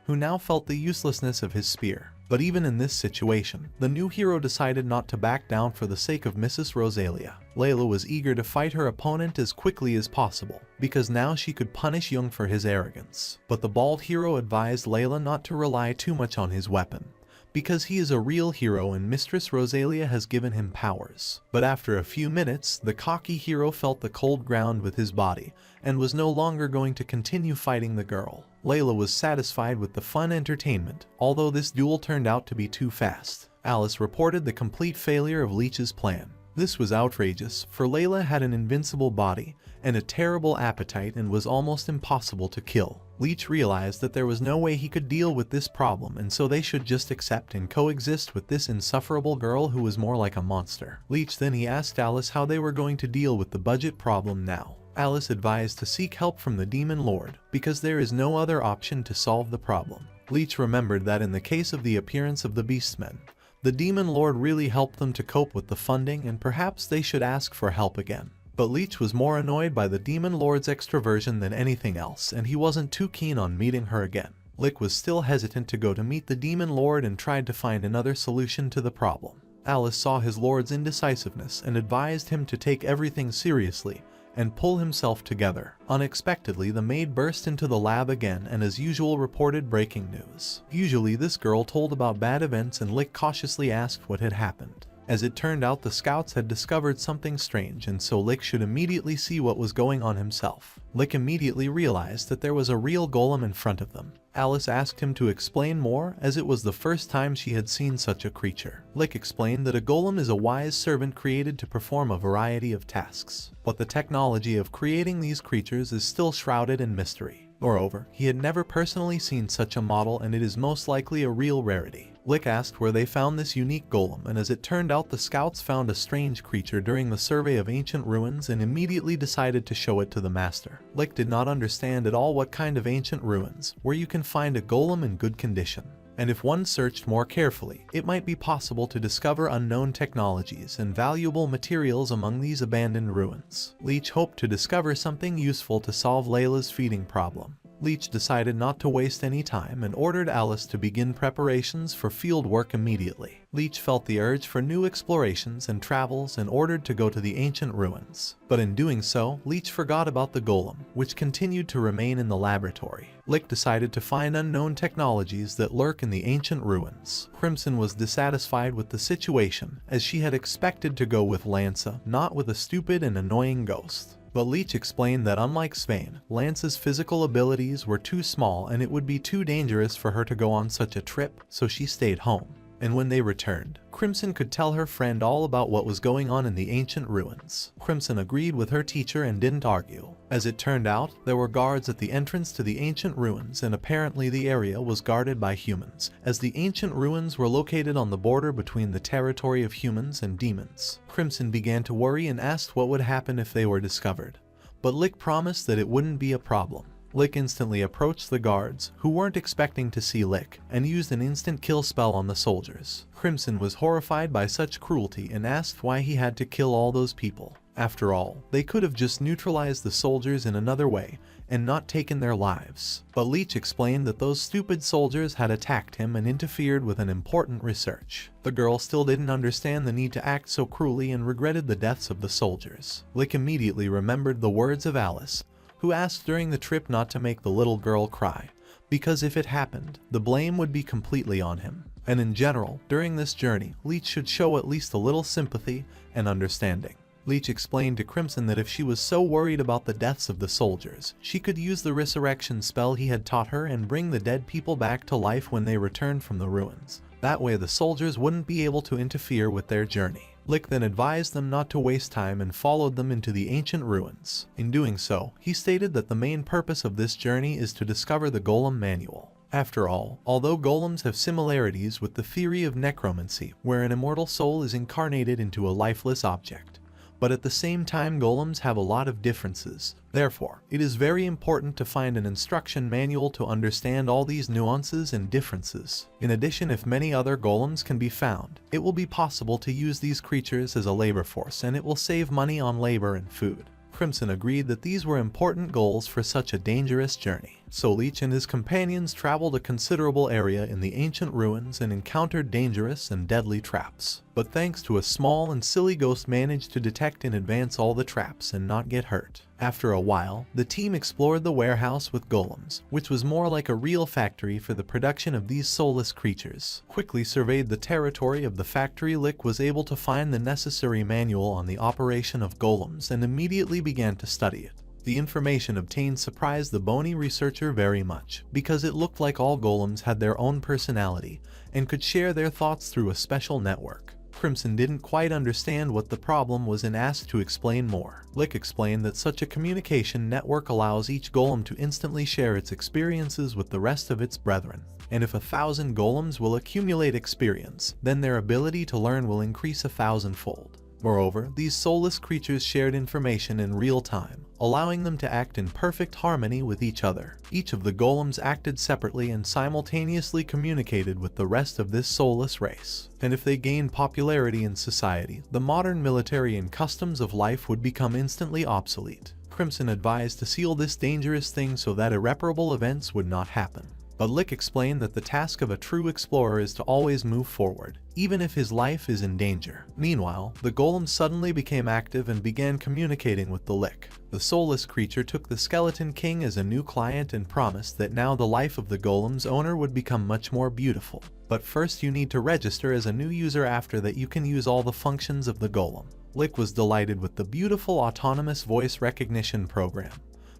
who now felt the uselessness of his spear. But even in this situation, the new hero decided not to back down for the sake of Mrs. Rosalia. Layla was eager to fight her opponent as quickly as possible, because now she could punish Young for his arrogance. But the bald hero advised Layla not to rely too much on his weapon, because he is a real hero and Mistress Rosalia has given him powers. But after a few minutes, the cocky hero felt the cold ground with his body, and was no longer going to continue fighting the girl. Layla was satisfied with the fun entertainment, although this duel turned out to be too fast. Alice reported the complete failure of Leech's plan. This was outrageous, for Layla had an invincible body and a terrible appetite and was almost impossible to kill. Leech realized that there was no way he could deal with this problem and so they should just accept and coexist with this insufferable girl who was more like a monster. Leech then he asked Alice how they were going to deal with the budget problem now. Alice advised to seek help from the Demon Lord, because there is no other option to solve the problem. Leech remembered that in the case of the appearance of the Beastmen, the Demon Lord really helped them to cope with the funding and perhaps they should ask for help again. But Leech was more annoyed by the Demon Lord's extroversion than anything else and he wasn't too keen on meeting her again. Lick was still hesitant to go to meet the Demon Lord and tried to find another solution to the problem. Alice saw his lord's indecisiveness and advised him to take everything seriously and pull himself together. Unexpectedly, the maid burst into the lab again and as usual reported breaking news. Usually this girl told about bad events and Lick cautiously asked what had happened. As it turned out, the scouts had discovered something strange and so Lick should immediately see what was going on himself. Lick immediately realized that there was a real golem in front of them. Alice asked him to explain more as it was the first time she had seen such a creature. Lick explained that a golem is a wise servant created to perform a variety of tasks, but the technology of creating these creatures is still shrouded in mystery. Moreover, he had never personally seen such a model and it is most likely a real rarity. Lick asked where they found this unique golem and as it turned out the scouts found a strange creature during the survey of ancient ruins and immediately decided to show it to the master. Lick did not understand at all what kind of ancient ruins, where you can find a golem in good condition. And if one searched more carefully, it might be possible to discover unknown technologies and valuable materials among these abandoned ruins. Leech hoped to discover something useful to solve Layla's feeding problem. Leech decided not to waste any time and ordered Alice to begin preparations for field work immediately. Leech felt the urge for new explorations and travels and ordered to go to the ancient ruins. But in doing so, Leech forgot about the golem, which continued to remain in the laboratory. Lick decided to find unknown technologies that lurk in the ancient ruins. Crimson was dissatisfied with the situation, as she had expected to go with Lanza, not with a stupid and annoying ghost. But Leech explained that unlike Svein, Lance's physical abilities were too small and it would be too dangerous for her to go on such a trip, so she stayed home. and when they returned, Crimson could tell her friend all about what was going on in the ancient ruins. Crimson agreed with her teacher and didn't argue. As it turned out, there were guards at the entrance to the ancient ruins, and apparently the area was guarded by humans, as the ancient ruins were located on the border between the territory of humans and demons. Crimson began to worry and asked what would happen if they were discovered, but Lick promised that it wouldn't be a problem. Lick instantly approached the guards, who weren't expecting to see Lick, and used an instant kill spell on the soldiers. Crimson was horrified by such cruelty and asked why he had to kill all those people. After all, they could have just neutralized the soldiers in another way and not taken their lives. But Leech explained that those stupid soldiers had attacked him and interfered with an important research. The girl still didn't understand the need to act so cruelly and regretted the deaths of the soldiers. Lick immediately remembered the words of Alice, who asked during the trip not to make the little girl cry, because if it happened, the blame would be completely on him. And in general, during this journey, Leech should show at least a little sympathy and understanding. Leech explained to Crimson that if she was so worried about the deaths of the soldiers, she could use the resurrection spell he had taught her and bring the dead people back to life when they returned from the ruins. That way the soldiers wouldn't be able to interfere with their journey. Lick then advised them not to waste time and followed them into the ancient ruins. In doing so, he stated that the main purpose of this journey is to discover the Golem Manual. After all, although golems have similarities with the theory of necromancy, where an immortal soul is incarnated into a lifeless object, but at the same time golems have a lot of differences. Therefore, it is very important to find an instruction manual to understand all these nuances and differences. In addition, if many other golems can be found, it will be possible to use these creatures as a labor force, and it will save money on labor and food. Crimson agreed that these were important goals for such a dangerous journey. So Leech and his companions traveled a considerable area in the ancient ruins and encountered dangerous and deadly traps. But thanks to a small and silly ghost managed to detect in advance all the traps and not get hurt. After a while, the team explored the warehouse with golems, which was more like a real factory for the production of these soulless creatures. Quickly surveyed the territory of the factory, Lick was able to find the necessary manual on the operation of golems and immediately began to study it. The information obtained surprised the bony researcher very much, because it looked like all golems had their own personality and could share their thoughts through a special network. Crimson didn't quite understand what the problem was and asked to explain more. Lick explained that such a communication network allows each golem to instantly share its experiences with the rest of its brethren. And if 1,000 golems will accumulate experience, then their ability to learn will increase 1,000-fold. Moreover, these soulless creatures shared information in real time, allowing them to act in perfect harmony with each other. Each of the golems acted separately and simultaneously communicated with the rest of this soulless race. And if they gained popularity in society, the modern military and customs of life would become instantly obsolete. Crimson advised to seal this dangerous thing so that irreparable events would not happen. But Lick explained that the task of a true explorer is to always move forward, even if his life is in danger. Meanwhile, the golem suddenly became active and began communicating with the Lick. The soulless creature took the Skeleton King as a new client and promised that now the life of the golem's owner would become much more beautiful. But first you need to register as a new user, after that you can use all the functions of the golem. Lick was delighted with the beautiful autonomous voice recognition program,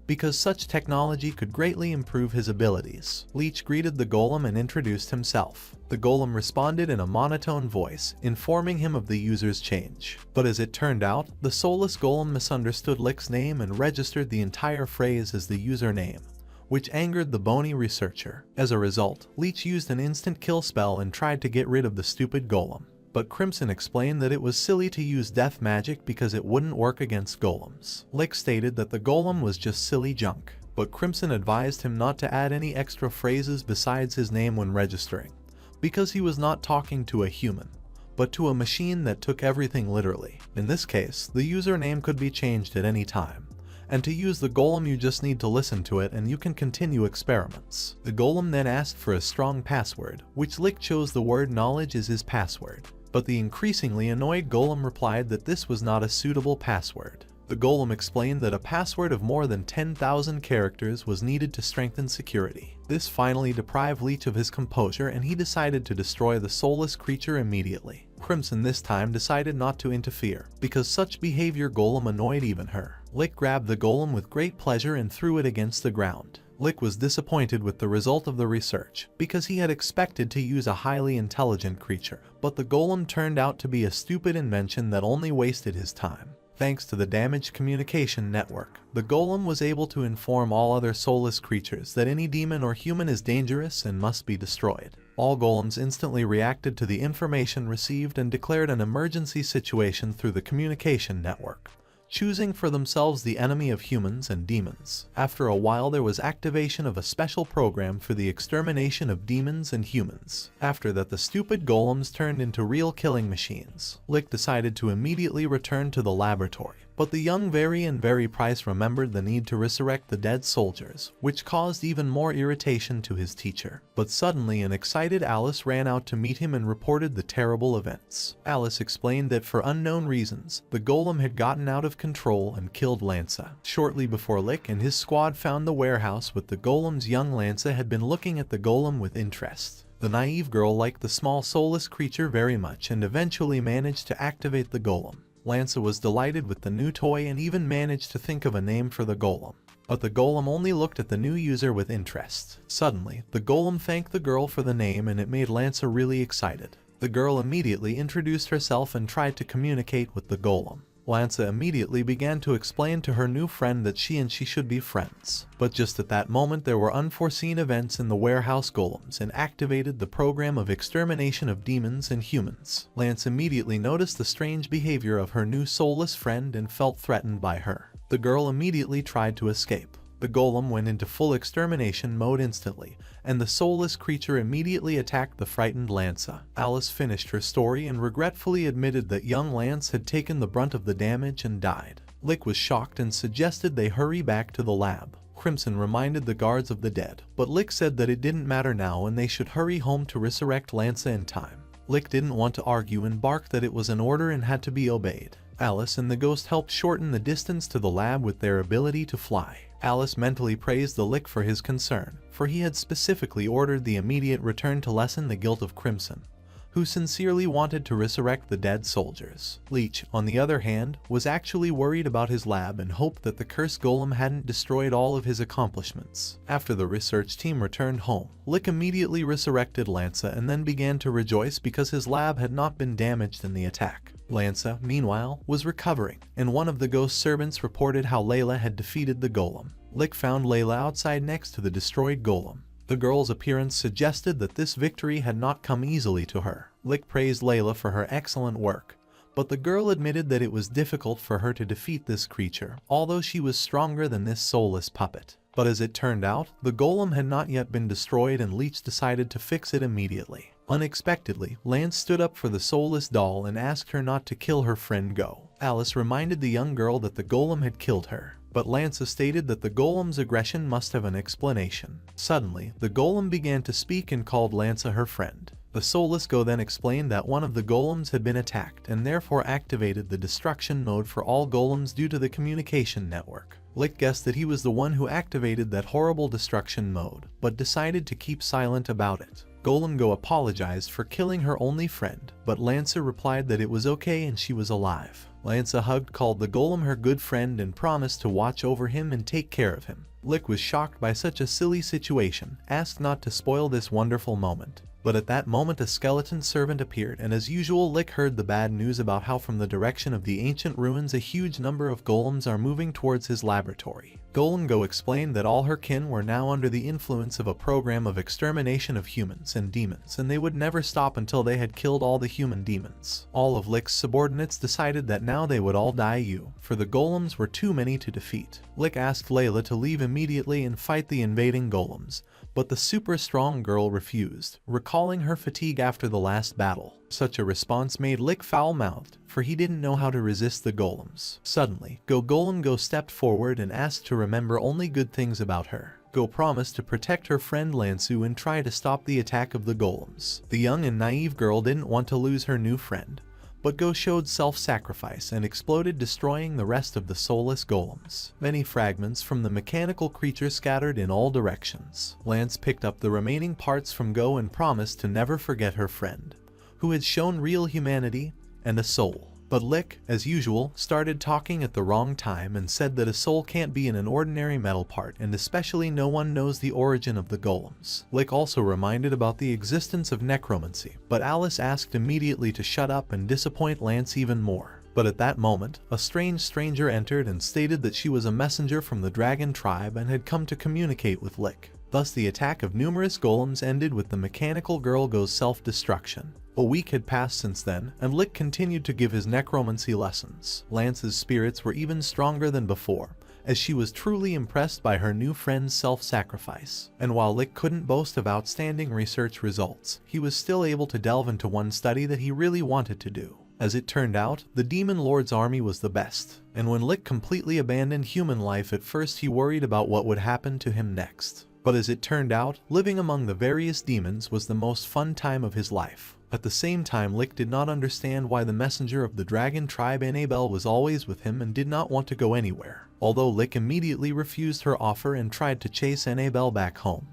because such technology could greatly improve his abilities. Leech greeted the golem and introduced himself. The golem responded in a monotone voice, informing him of the user's change. But as it turned out, the soulless golem misunderstood Lick's name and registered the entire phrase as the username, which angered the bony researcher. As a result, Leech used an instant kill spell and tried to get rid of the stupid golem. But Crimson explained that it was silly to use death magic because it wouldn't work against golems. Lick stated that the golem was just silly junk, but Crimson advised him not to add any extra phrases besides his name when registering, because he was not talking to a human, but to a machine that took everything literally. In this case, the username could be changed at any time, and to use the golem you just need to listen to it and you can continue experiments. The golem then asked for a strong password, which Lick chose the word knowledge as his password. But the increasingly annoyed golem replied that this was not a suitable password. The golem explained that a password of more than 10,000 characters was needed to strengthen security. This finally deprived Leech of his composure and he decided to destroy the soulless creature immediately. Crimson this time decided not to interfere, because such behavior golem annoyed even her. Lick grabbed the golem with great pleasure and threw it against the ground. Lick was disappointed with the result of the research, because he had expected to use a highly intelligent creature, but the golem turned out to be a stupid invention that only wasted his time. Thanks to the damaged communication network, the golem was able to inform all other soulless creatures that any demon or human is dangerous and must be destroyed. All golems instantly reacted to the information received and declared an emergency situation through the communication network, choosing for themselves the enemy of humans and demons. After a while, there was activation of a special program for the extermination of demons and humans. After that, the stupid golems turned into real killing machines. Lick decided to immediately return to the laboratory, but the young Very Price remembered the need to resurrect the dead soldiers, which caused even more irritation to his teacher. But suddenly an excited Alice ran out to meet him and reported the terrible events. Alice explained that for unknown reasons, the golem had gotten out of control and killed Lanza. Shortly before Lick and his squad found the warehouse with the golems, young Lanza had been looking at the golem with interest. The naive girl liked the small soulless creature very much and eventually managed to activate the golem. Lanza was delighted with the new toy and even managed to think of a name for the golem. But the golem only looked at the new user with interest. Suddenly, the golem thanked the girl for the name and it made Lanza really excited. The girl immediately introduced herself and tried to communicate with the golem. Lanza immediately began to explain to her new friend that she should be friends. But just at that moment there were unforeseen events in the warehouse golems and activated the program of extermination of demons and humans. Lanza immediately noticed the strange behavior of her new soulless friend and felt threatened by her. The girl immediately tried to escape. The golem went into full extermination mode instantly, and the soulless creature immediately attacked the frightened Lanza. Alice finished her story and regretfully admitted that young Lance had taken the brunt of the damage and died. Lick was shocked and suggested they hurry back to the lab. Crimson reminded the guards of the dead, but Lick said that it didn't matter now and they should hurry home to resurrect Lanza in time. Lick didn't want to argue and barked that it was an order and had to be obeyed. Alice and the ghost helped shorten the distance to the lab with their ability to fly. Alice mentally praised the Lick for his concern, for he had specifically ordered the immediate return to lessen the guilt of Crimson, who sincerely wanted to resurrect the dead soldiers. Leech, on the other hand, was actually worried about his lab and hoped that the cursed golem hadn't destroyed all of his accomplishments. After the research team returned home, Lick immediately resurrected Lanza and then began to rejoice because his lab had not been damaged in the attack. Lanza, meanwhile, was recovering, and one of the ghost servants reported how Layla had defeated the golem. Lick found Layla outside next to the destroyed golem. The girl's appearance suggested that this victory had not come easily to her. Lick praised Layla for her excellent work, but the girl admitted that it was difficult for her to defeat this creature, although she was stronger than this soulless puppet. But as it turned out, the golem had not yet been destroyed and Leech decided to fix it immediately. Unexpectedly, Lance stood up for the soulless doll and asked her not to kill her friend Go. Alice reminded the young girl that the golem had killed her, but Lanza stated that the golem's aggression must have an explanation. Suddenly, the golem began to speak and called Lanza her friend. The soulless Go then explained that one of the golems had been attacked and therefore activated the destruction mode for all golems due to the communication network. Lick guessed that he was the one who activated that horrible destruction mode, but decided to keep silent about it. Golem Go apologized for killing her only friend, but Lanza replied that it was okay and she was alive. Lanza hugged, called the golem her good friend and promised to watch over him and take care of him. Lick was shocked by such a silly situation, asked not to spoil this wonderful moment. But at that moment a skeleton servant appeared, and as usual Lick heard the bad news about how from the direction of the ancient ruins a huge number of golems are moving towards his laboratory. Golem Go explained that all her kin were now under the influence of a program of extermination of humans and demons, and they would never stop until they had killed all the human demons. All of Lick's subordinates decided that now they would all die for the golems were too many to defeat. Lick asked Layla to leave immediately and fight the invading golems, but the super strong girl refused, recalling her fatigue after the last battle. Such a response made Lick foul-mouthed, for he didn't know how to resist the golems. Suddenly, Golem Go stepped forward and asked to remember only good things about her. Go promised to protect her friend Lansu and try to stop the attack of the golems. The young and naive girl didn't want to lose her new friend, but Go showed self-sacrifice and exploded, destroying the rest of the soulless golems. Many fragments from the mechanical creature scattered in all directions. Lance picked up the remaining parts from Go and promised to never forget her friend, who had shown real humanity and a soul. But Lick, as usual, started talking at the wrong time and said that a soul can't be in an ordinary metal part, and especially no one knows the origin of the golems. Lick also reminded about the existence of necromancy, but Alice asked immediately to shut up and disappoint Lance even more. But at that moment, a strange stranger entered and stated that she was a messenger from the dragon tribe and had come to communicate with Lick. Thus the attack of numerous golems ended with the mechanical girl goes self-destruction. A week had passed since then, and Lick continued to give his necromancy lessons. Lance's spirits were even stronger than before, as she was truly impressed by her new friend's self-sacrifice. And while Lick couldn't boast of outstanding research results, he was still able to delve into one study that he really wanted to do. As it turned out, the Demon Lord's army was the best, and when Lick completely abandoned human life at first he worried about what would happen to him next. But as it turned out, living among the various demons was the most fun time of his life. At the same time, Lick did not understand why the messenger of the dragon tribe Annabelle was always with him and did not want to go anywhere. Although Lick immediately refused her offer and tried to chase Annabelle back home.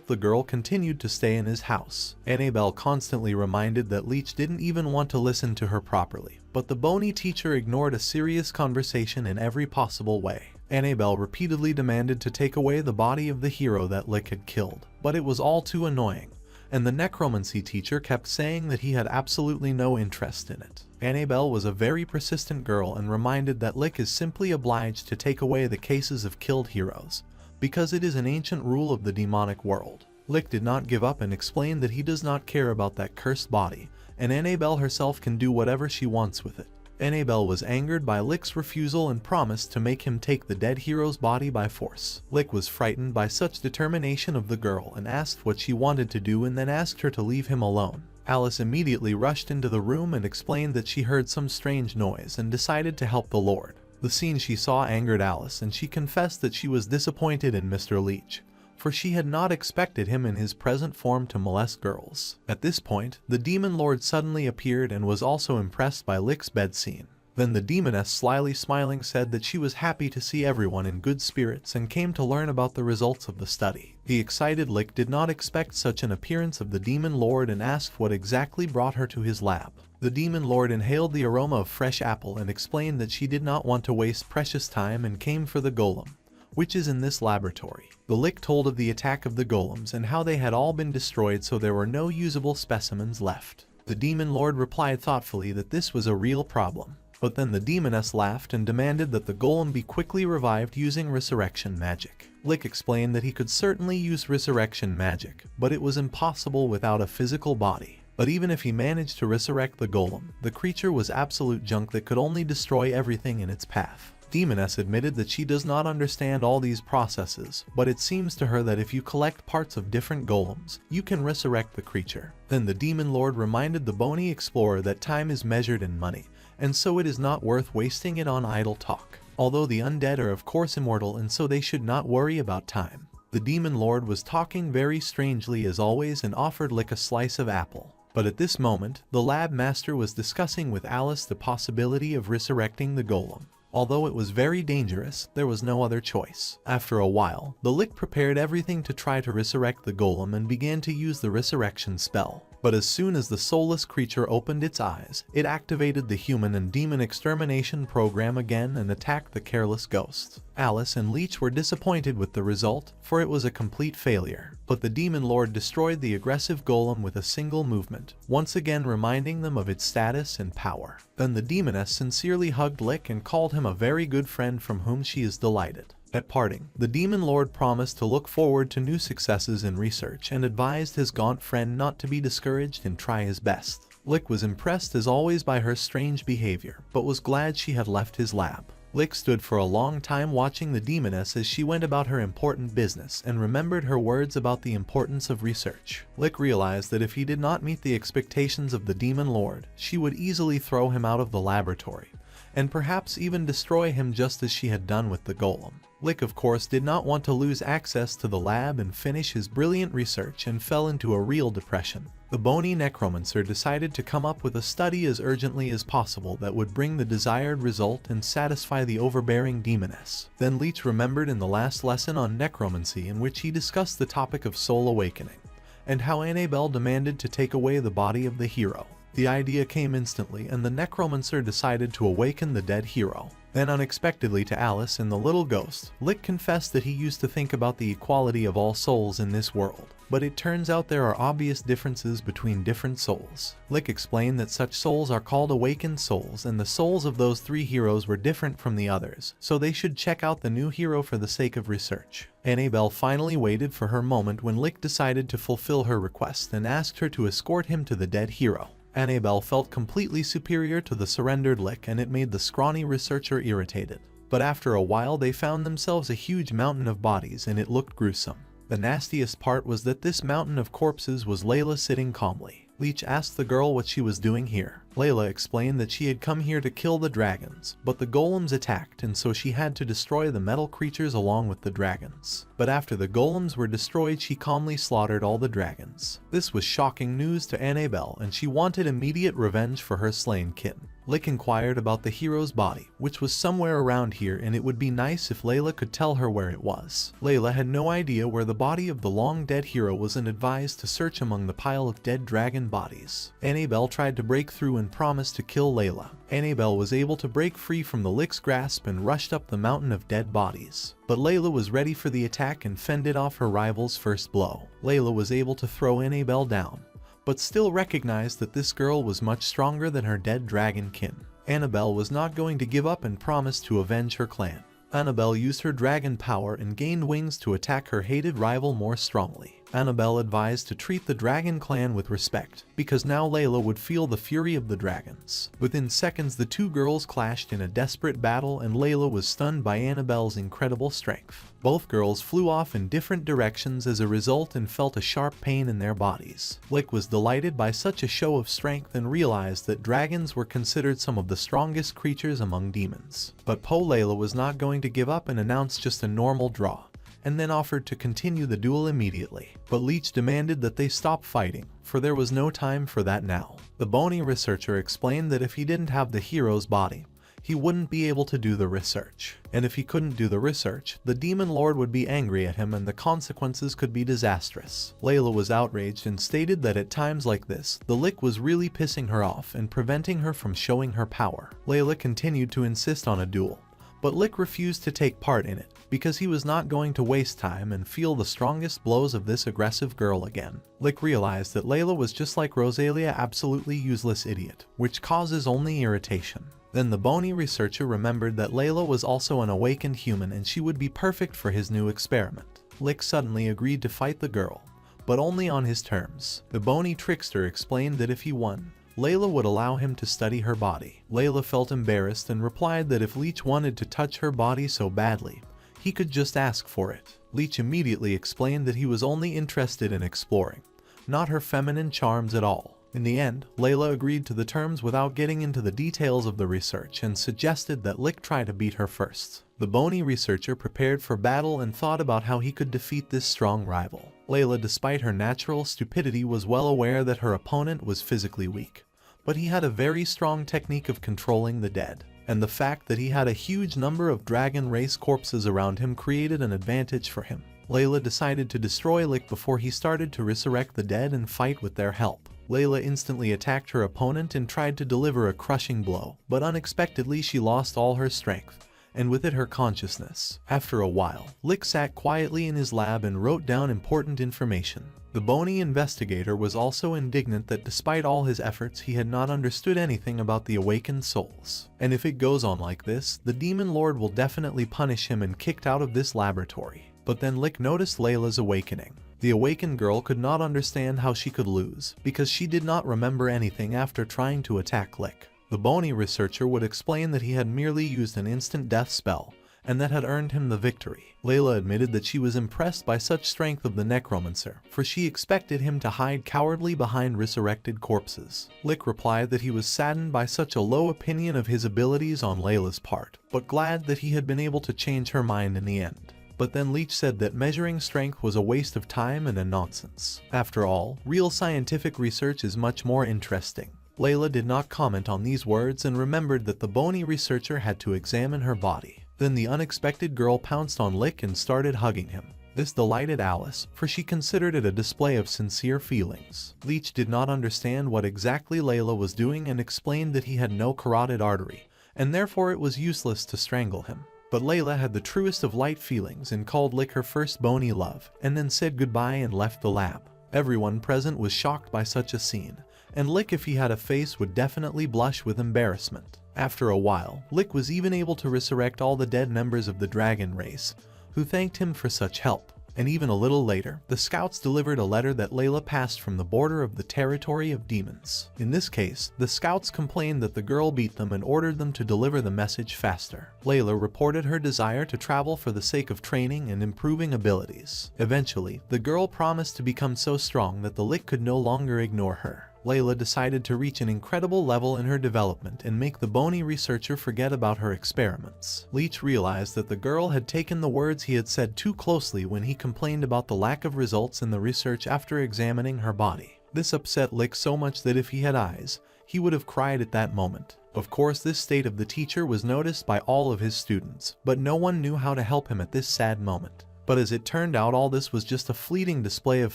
The girl continued to stay in his house. Annabelle constantly reminded that Leech didn't even want to listen to her properly, but the bony teacher ignored a serious conversation in every possible way. Annabelle repeatedly demanded to take away the body of the hero that Lick had killed, but it was all too annoying, and the necromancy teacher kept saying that he had absolutely no interest in it. Annabelle was a very persistent girl and reminded that Lick is simply obliged to take away the cases of killed heroes, because it is an ancient rule of the demonic world. Lick did not give up and explained that he does not care about that cursed body, and Annabelle herself can do whatever she wants with it. Annabelle was angered by Lick's refusal and promised to make him take the dead hero's body by force. Lick was frightened by such determination of the girl and asked what she wanted to do and then asked her to leave him alone. Alice immediately rushed into the room and explained that she heard some strange noise and decided to help the Lord. The scene she saw angered Alice and she confessed that she was disappointed in Mr. Leech, for she had not expected him in his present form to molest girls. At this point, the Demon Lord suddenly appeared and was also impressed by Lick's bed scene. Then the demoness, slyly smiling, said that she was happy to see everyone in good spirits and came to learn about the results of the study. The excited Lick did not expect such an appearance of the Demon Lord and asked what exactly brought her to his lab. The Demon Lord inhaled the aroma of fresh apple and explained that she did not want to waste precious time and came for the golem, which is in this laboratory. The Lick told of the attack of the golems and how they had all been destroyed so there were no usable specimens left. The Demon Lord replied thoughtfully that this was a real problem. But then the demoness laughed and demanded that the golem be quickly revived using resurrection magic. Lick explained that he could certainly use resurrection magic, but it was impossible without a physical body. But even if he managed to resurrect the golem, the creature was absolute junk that could only destroy everything in its path. Demoness admitted that she does not understand all these processes, but it seems to her that if you collect parts of different golems, you can resurrect the creature. Then the Demon Lord reminded the bony explorer that time is measured in money, and so it is not worth wasting it on idle talk. Although the undead are of course immortal and so they should not worry about time. The Demon Lord was talking very strangely as always and offered Lick a slice of apple. But at this moment, the lab master was discussing with Alice the possibility of resurrecting the golem. Although it was very dangerous, there was no other choice. After a while, the Lick prepared everything to try to resurrect the golem and began to use the resurrection spell. But as soon as the soulless creature opened its eyes, it activated the human and demon extermination program again and attacked the careless ghost. Alice and Leech were disappointed with the result, for it was a complete failure. But the Demon Lord destroyed the aggressive golem with a single movement, once again reminding them of its status and power. Then the demoness sincerely hugged Lick and called him a very good friend from whom she is delighted. At parting, the Demon Lord promised to look forward to new successes in research and advised his gaunt friend not to be discouraged and try his best. Lick was impressed as always by her strange behavior, but was glad she had left his lab. Lick stood for a long time watching the demoness as she went about her important business and remembered her words about the importance of research. Lick realized that if he did not meet the expectations of the Demon Lord, she would easily throw him out of the laboratory, and perhaps even destroy him just as she had done with the golem. Lick of course did not want to lose access to the lab and finish his brilliant research and fell into a real depression. The bony necromancer decided to come up with a study as urgently as possible that would bring the desired result and satisfy the overbearing demoness. Then Leech remembered in the last lesson on necromancy in which he discussed the topic of soul awakening, and how Annabelle demanded to take away the body of the hero. The idea came instantly, and the necromancer decided to awaken the dead hero. Then unexpectedly to Alice and the little ghost, Lick confessed that he used to think about the equality of all souls in this world. But it turns out there are obvious differences between different souls. Lick explained that such souls are called awakened souls, and the souls of those 3 heroes were different from the others, so they should check out the new hero for the sake of research. Annabelle finally waited for her moment when Lick decided to fulfill her request and asked her to escort him to the dead hero. Annabelle felt completely superior to the surrendered Lick, and it made the scrawny researcher irritated. But after a while they found themselves a huge mountain of bodies, and it looked gruesome. The nastiest part was that this mountain of corpses was Layla sitting calmly. Leech asked the girl what she was doing here. Layla explained that she had come here to kill the dragons, but the golems attacked, and so she had to destroy the metal creatures along with the dragons. But after the golems were destroyed, she calmly slaughtered all the dragons. This was shocking news to Annabelle, and she wanted immediate revenge for her slain kin. Lick inquired about the hero's body, which was somewhere around here, and it would be nice if Layla could tell her where it was. Layla had no idea where the body of the long-dead hero was and advised to search among the pile of dead dragon bodies. Annabelle tried to break through and promised to kill Layla. Annabelle was able to break free from the Lick's grasp and rushed up the mountain of dead bodies. But Layla was ready for the attack and fended off her rival's first blow. Layla was able to throw Annabelle down, but still recognized that this girl was much stronger than her dead dragon kin. Annabelle was not going to give up and promised to avenge her clan. Annabelle used her dragon power and gained wings to attack her hated rival more strongly. Annabelle advised to treat the dragon clan with respect, because now Layla would feel the fury of the dragons. Within seconds, the 2 girls clashed in a desperate battle, and Layla was stunned by Annabelle's incredible strength. Both girls flew off in different directions as a result and felt a sharp pain in their bodies. Lick was delighted by such a show of strength and realized that dragons were considered some of the strongest creatures among demons. But Layla was not going to give up and announced just a normal draw, and then offered to continue the duel immediately. But Leech demanded that they stop fighting, for there was no time for that now. The bony researcher explained that if he didn't have the hero's body, he wouldn't be able to do the research. And if he couldn't do the research, the Demon Lord would be angry at him and the consequences could be disastrous. Layla was outraged and stated that at times like this, the Lick was really pissing her off and preventing her from showing her power. Layla continued to insist on a duel, but Lick refused to take part in it, because he was not going to waste time and feel the strongest blows of this aggressive girl again. Lick realized that Layla was just like Rosalia, absolutely useless idiot, which causes only irritation. Then the bony researcher remembered that Layla was also an awakened human and she would be perfect for his new experiment. Lick suddenly agreed to fight the girl, but only on his terms. The bony trickster explained that if he won, Layla would allow him to study her body. Layla felt embarrassed and replied that if Leech wanted to touch her body so badly, he could just ask for it. Leech immediately explained that he was only interested in exploring, not her feminine charms at all. In the end, Layla agreed to the terms without getting into the details of the research and suggested that Lick try to beat her first. The bony researcher prepared for battle and thought about how he could defeat this strong rival. Layla, despite her natural stupidity, was well aware that her opponent was physically weak, but he had a very strong technique of controlling the dead, and the fact that he had a huge number of dragon race corpses around him created an advantage for him. Layla decided to destroy Lick before he started to resurrect the dead and fight with their help. Layla instantly attacked her opponent and tried to deliver a crushing blow, but unexpectedly she lost all her strength, and with it her consciousness. After a while, Lick sat quietly in his lab and wrote down important information. The bony investigator was also indignant that despite all his efforts he had not understood anything about the awakened souls. And if it goes on like this, the Demon Lord will definitely punish him and kicked out of this laboratory. But then Lick noticed Layla's awakening. The awakened girl could not understand how she could lose, because she did not remember anything after trying to attack Lick. The bony researcher would explain that he had merely used an instant death spell, and that had earned him the victory. Layla admitted that she was impressed by such strength of the necromancer, for she expected him to hide cowardly behind resurrected corpses. Lick replied that he was saddened by such a low opinion of his abilities on Layla's part, but glad that he had been able to change her mind in the end. But then Leech said that measuring strength was a waste of time and a nonsense. After all, real scientific research is much more interesting. Layla did not comment on these words and remembered that the bony researcher had to examine her body. Then the unexpected girl pounced on Lick and started hugging him. This delighted Alice, for she considered it a display of sincere feelings. Leech did not understand what exactly Layla was doing and explained that he had no carotid artery, and therefore it was useless to strangle him. But Layla had the truest of light feelings and called Lick her first bony love, and then said goodbye and left the lab. Everyone present was shocked by such a scene, and Lick, if he had a face, would definitely blush with embarrassment. After a while, Lick was even able to resurrect all the dead members of the dragon race, who thanked him for such help. And even a little later, the scouts delivered a letter that Layla passed from the border of the territory of demons. In this case, the scouts complained that the girl beat them and ordered them to deliver the message faster. Layla reported her desire to travel for the sake of training and improving abilities. Eventually, the girl promised to become so strong that the Lick could no longer ignore her. Layla decided to reach an incredible level in her development and make the bony researcher forget about her experiments. Leech realized that the girl had taken the words he had said too closely when he complained about the lack of results in the research after examining her body. This upset Lick so much that if he had eyes, he would have cried at that moment. Of course, this state of the teacher was noticed by all of his students, but no one knew how to help him at this sad moment. But as it turned out, all this was just a fleeting display of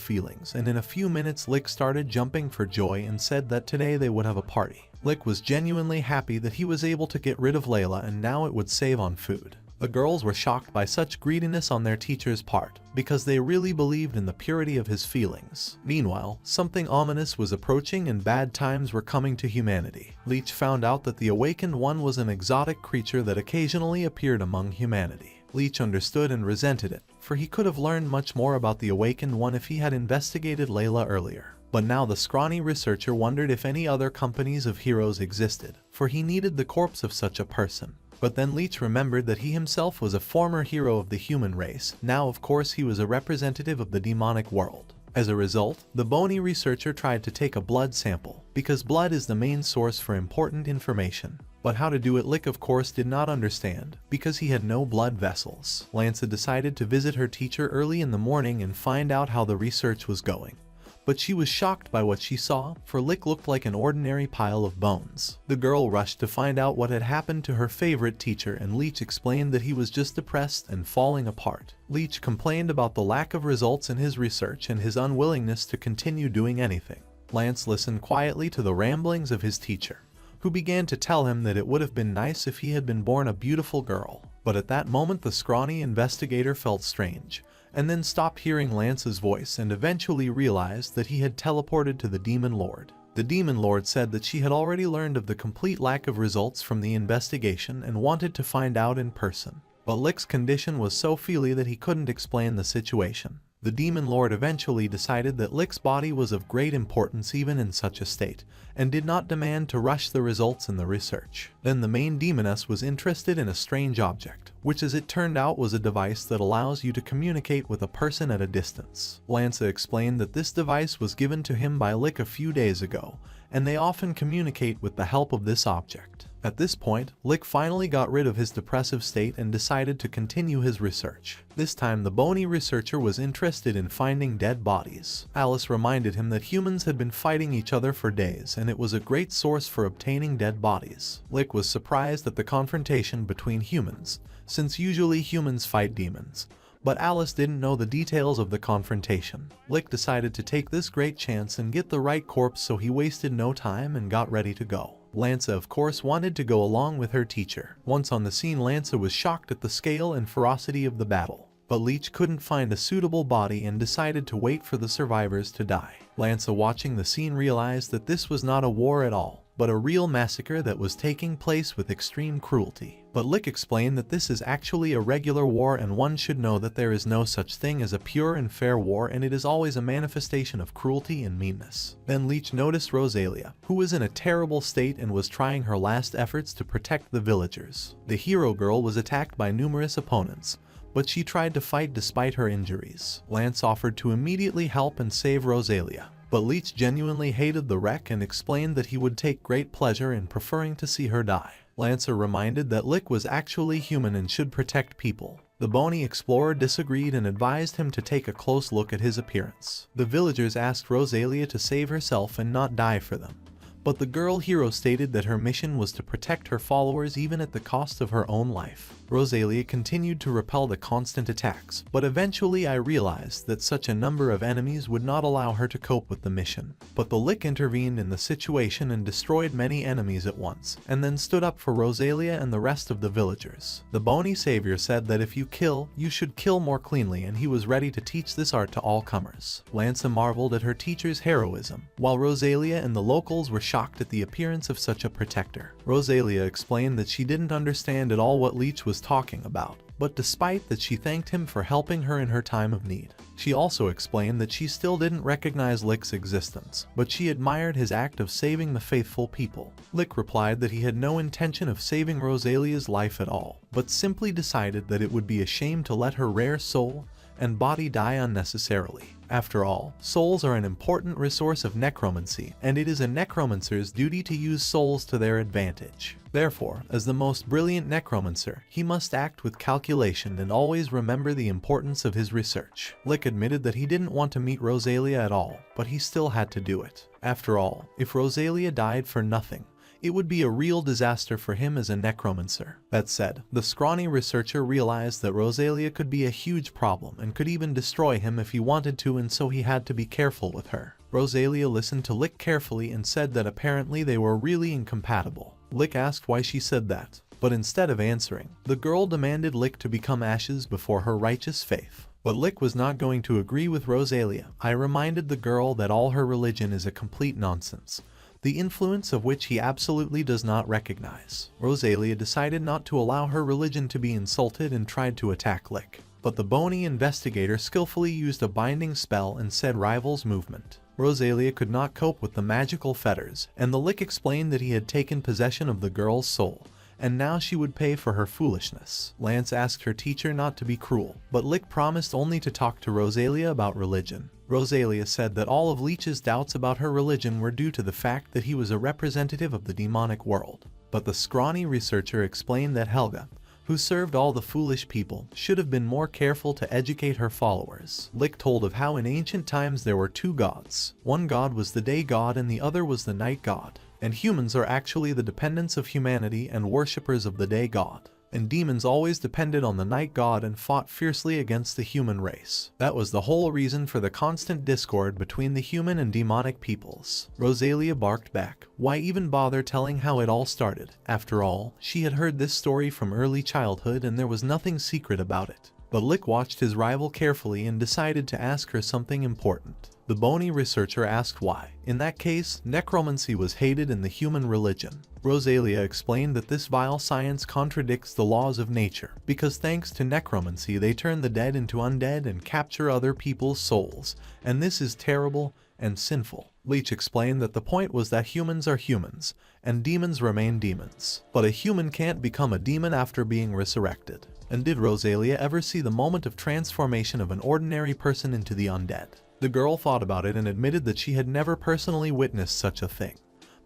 feelings, and in a few minutes Lick started jumping for joy and said that today they would have a party. Lick was genuinely happy that he was able to get rid of Layla, and now it would save on food. The girls were shocked by such greediness on their teacher's part, because they really believed in the purity of his feelings. Meanwhile, something ominous was approaching and bad times were coming to humanity. Leech found out that the Awakened One was an exotic creature that occasionally appeared among humanity. Leech understood and resented it, for he could have learned much more about the Awakened One if he had investigated Layla earlier. But now the scrawny researcher wondered if any other companies of heroes existed, for he needed the corpse of such a person. But then Leech remembered that he himself was a former hero of the human race. Now, of course, he was a representative of the demonic world. As a result, the bony researcher tried to take a blood sample, because blood is the main source for important information. But how to do it Lick, of course, did not understand, because he had no blood vessels. Lanza decided to visit her teacher early in the morning and find out how the research was going. But she was shocked by what she saw, for Lick looked like an ordinary pile of bones. The girl rushed to find out what had happened to her favorite teacher, and Leech explained that he was just depressed and falling apart. Leech complained about the lack of results in his research and his unwillingness to continue doing anything. Lance listened quietly to the ramblings of his teacher, who began to tell him that it would have been nice if he had been born a beautiful girl. But at that moment the scrawny investigator felt strange, and then stopped hearing Lance's voice and eventually realized that he had teleported to the Demon Lord. The Demon Lord said that she had already learned of the complete lack of results from the investigation and wanted to find out in person. But Lick's condition was so feely that he couldn't explain the situation. The Demon Lord eventually decided that Lick's body was of great importance even in such a state, and did not demand to rush the results in the research. Then the main demoness was interested in a strange object, which as it turned out was a device that allows you to communicate with a person at a distance. Lanza explained that this device was given to him by Lick a few days ago, and they often communicate with the help of this object. At this point, Lick finally got rid of his depressive state and decided to continue his research. This time the bony researcher was interested in finding dead bodies. Alice reminded him that humans had been fighting each other for days, and it was a great source for obtaining dead bodies. Lick was surprised at the confrontation between humans, since usually humans fight demons. But Alice didn't know the details of the confrontation. Lick decided to take this great chance and get the right corpse, so he wasted no time and got ready to go. Lanza of course wanted to go along with her teacher. Once on the scene, Lanza was shocked at the scale and ferocity of the battle. But Leech couldn't find a suitable body and decided to wait for the survivors to die. Lanza, watching the scene, realized that this was not a war at all, but a real massacre that was taking place with extreme cruelty. But Lick explained that this is actually a regular war, and one should know that there is no such thing as a pure and fair war, and it is always a manifestation of cruelty and meanness. Then Leech noticed Rosalia, who was in a terrible state and was trying her last efforts to protect the villagers. The hero girl was attacked by numerous opponents, but she tried to fight despite her injuries. Lance offered to immediately help and save Rosalia, but Leech genuinely hated the wreck and explained that he would take great pleasure in preferring to see her die. Lancer reminded that Lick was actually human and should protect people. The bony explorer disagreed and advised him to take a close look at his appearance. The villagers asked Rosalia to save herself and not die for them, But the girl hero stated that her mission was to protect her followers even at the cost of her own life. Rosalia continued to repel the constant attacks, but eventually I realized that such a number of enemies would not allow her to cope with the mission. But the Lick intervened in the situation and destroyed many enemies at once, and then stood up for Rosalia and the rest of the villagers. The bony savior said that if you kill, you should kill more cleanly, and he was ready to teach this art to all comers. Lanza marveled at her teacher's heroism, while Rosalia and the locals were shocked at the appearance of such a protector. Rosalia explained that she didn't understand at all what Leech was talking about, but despite that she thanked him for helping her in her time of need. She also explained that she still didn't recognize Lick's existence, but she admired his act of saving the faithful people. Lick replied that he had no intention of saving Rosalia's life at all, but simply decided that it would be a shame to let her rare soul and body die unnecessarily. After all, souls are an important resource of necromancy, and it is a necromancer's duty to use souls to their advantage. Therefore, as the most brilliant necromancer, he must act with calculation and always remember the importance of his research. Lick admitted that he didn't want to meet Rosalia at all, but he still had to do it. After all, if Rosalia died for nothing, it would be a real disaster for him as a necromancer. That said, the scrawny researcher realized that Rosalia could be a huge problem and could even destroy him if he wanted to, and so he had to be careful with her. Rosalia listened to Lick carefully and said that apparently they were really incompatible. Lick asked why she said that, but instead of answering, the girl demanded Lick to become ashes before her righteous faith. But Lick was not going to agree with Rosalia. I reminded the girl that all her religion is a complete nonsense, the influence of which he absolutely does not recognize. Rosalia decided not to allow her religion to be insulted and tried to attack Lick, but the bony investigator skillfully used a binding spell and said rival's movement. Rosalia could not cope with the magical fetters, and the Lick explained that he had taken possession of the girl's soul, and now she would pay for her foolishness. Lance asked her teacher not to be cruel, but Lick promised only to talk to Rosalia about religion. Rosalia said that all of Leech's doubts about her religion were due to the fact that he was a representative of the demonic world. But the scrawny researcher explained that Helga, who served all the foolish people, should have been more careful to educate her followers. Lick told of how in ancient times there were two gods. One god was the day god and the other was the night god. And humans are actually the dependents of humanity and worshippers of the day god. And demons always depended on the night god and fought fiercely against the human race. That was the whole reason for the constant discord between the human and demonic peoples. Rosalia barked back. Why even bother telling how it all started? After all, she had heard this story from early childhood and there was nothing secret about it. But Lick watched his rival carefully and decided to ask her something important. The bony researcher asked why. In that case, necromancy was hated in the human religion. Rosalia explained that this vile science contradicts the laws of nature, because thanks to necromancy they turn the dead into undead and capture other people's souls, and this is terrible and sinful. Leech explained that the point was that humans are humans, and demons remain demons. But a human can't become a demon after being resurrected. And did Rosalia ever see the moment of transformation of an ordinary person into the undead? The girl thought about it and admitted that she had never personally witnessed such a thing.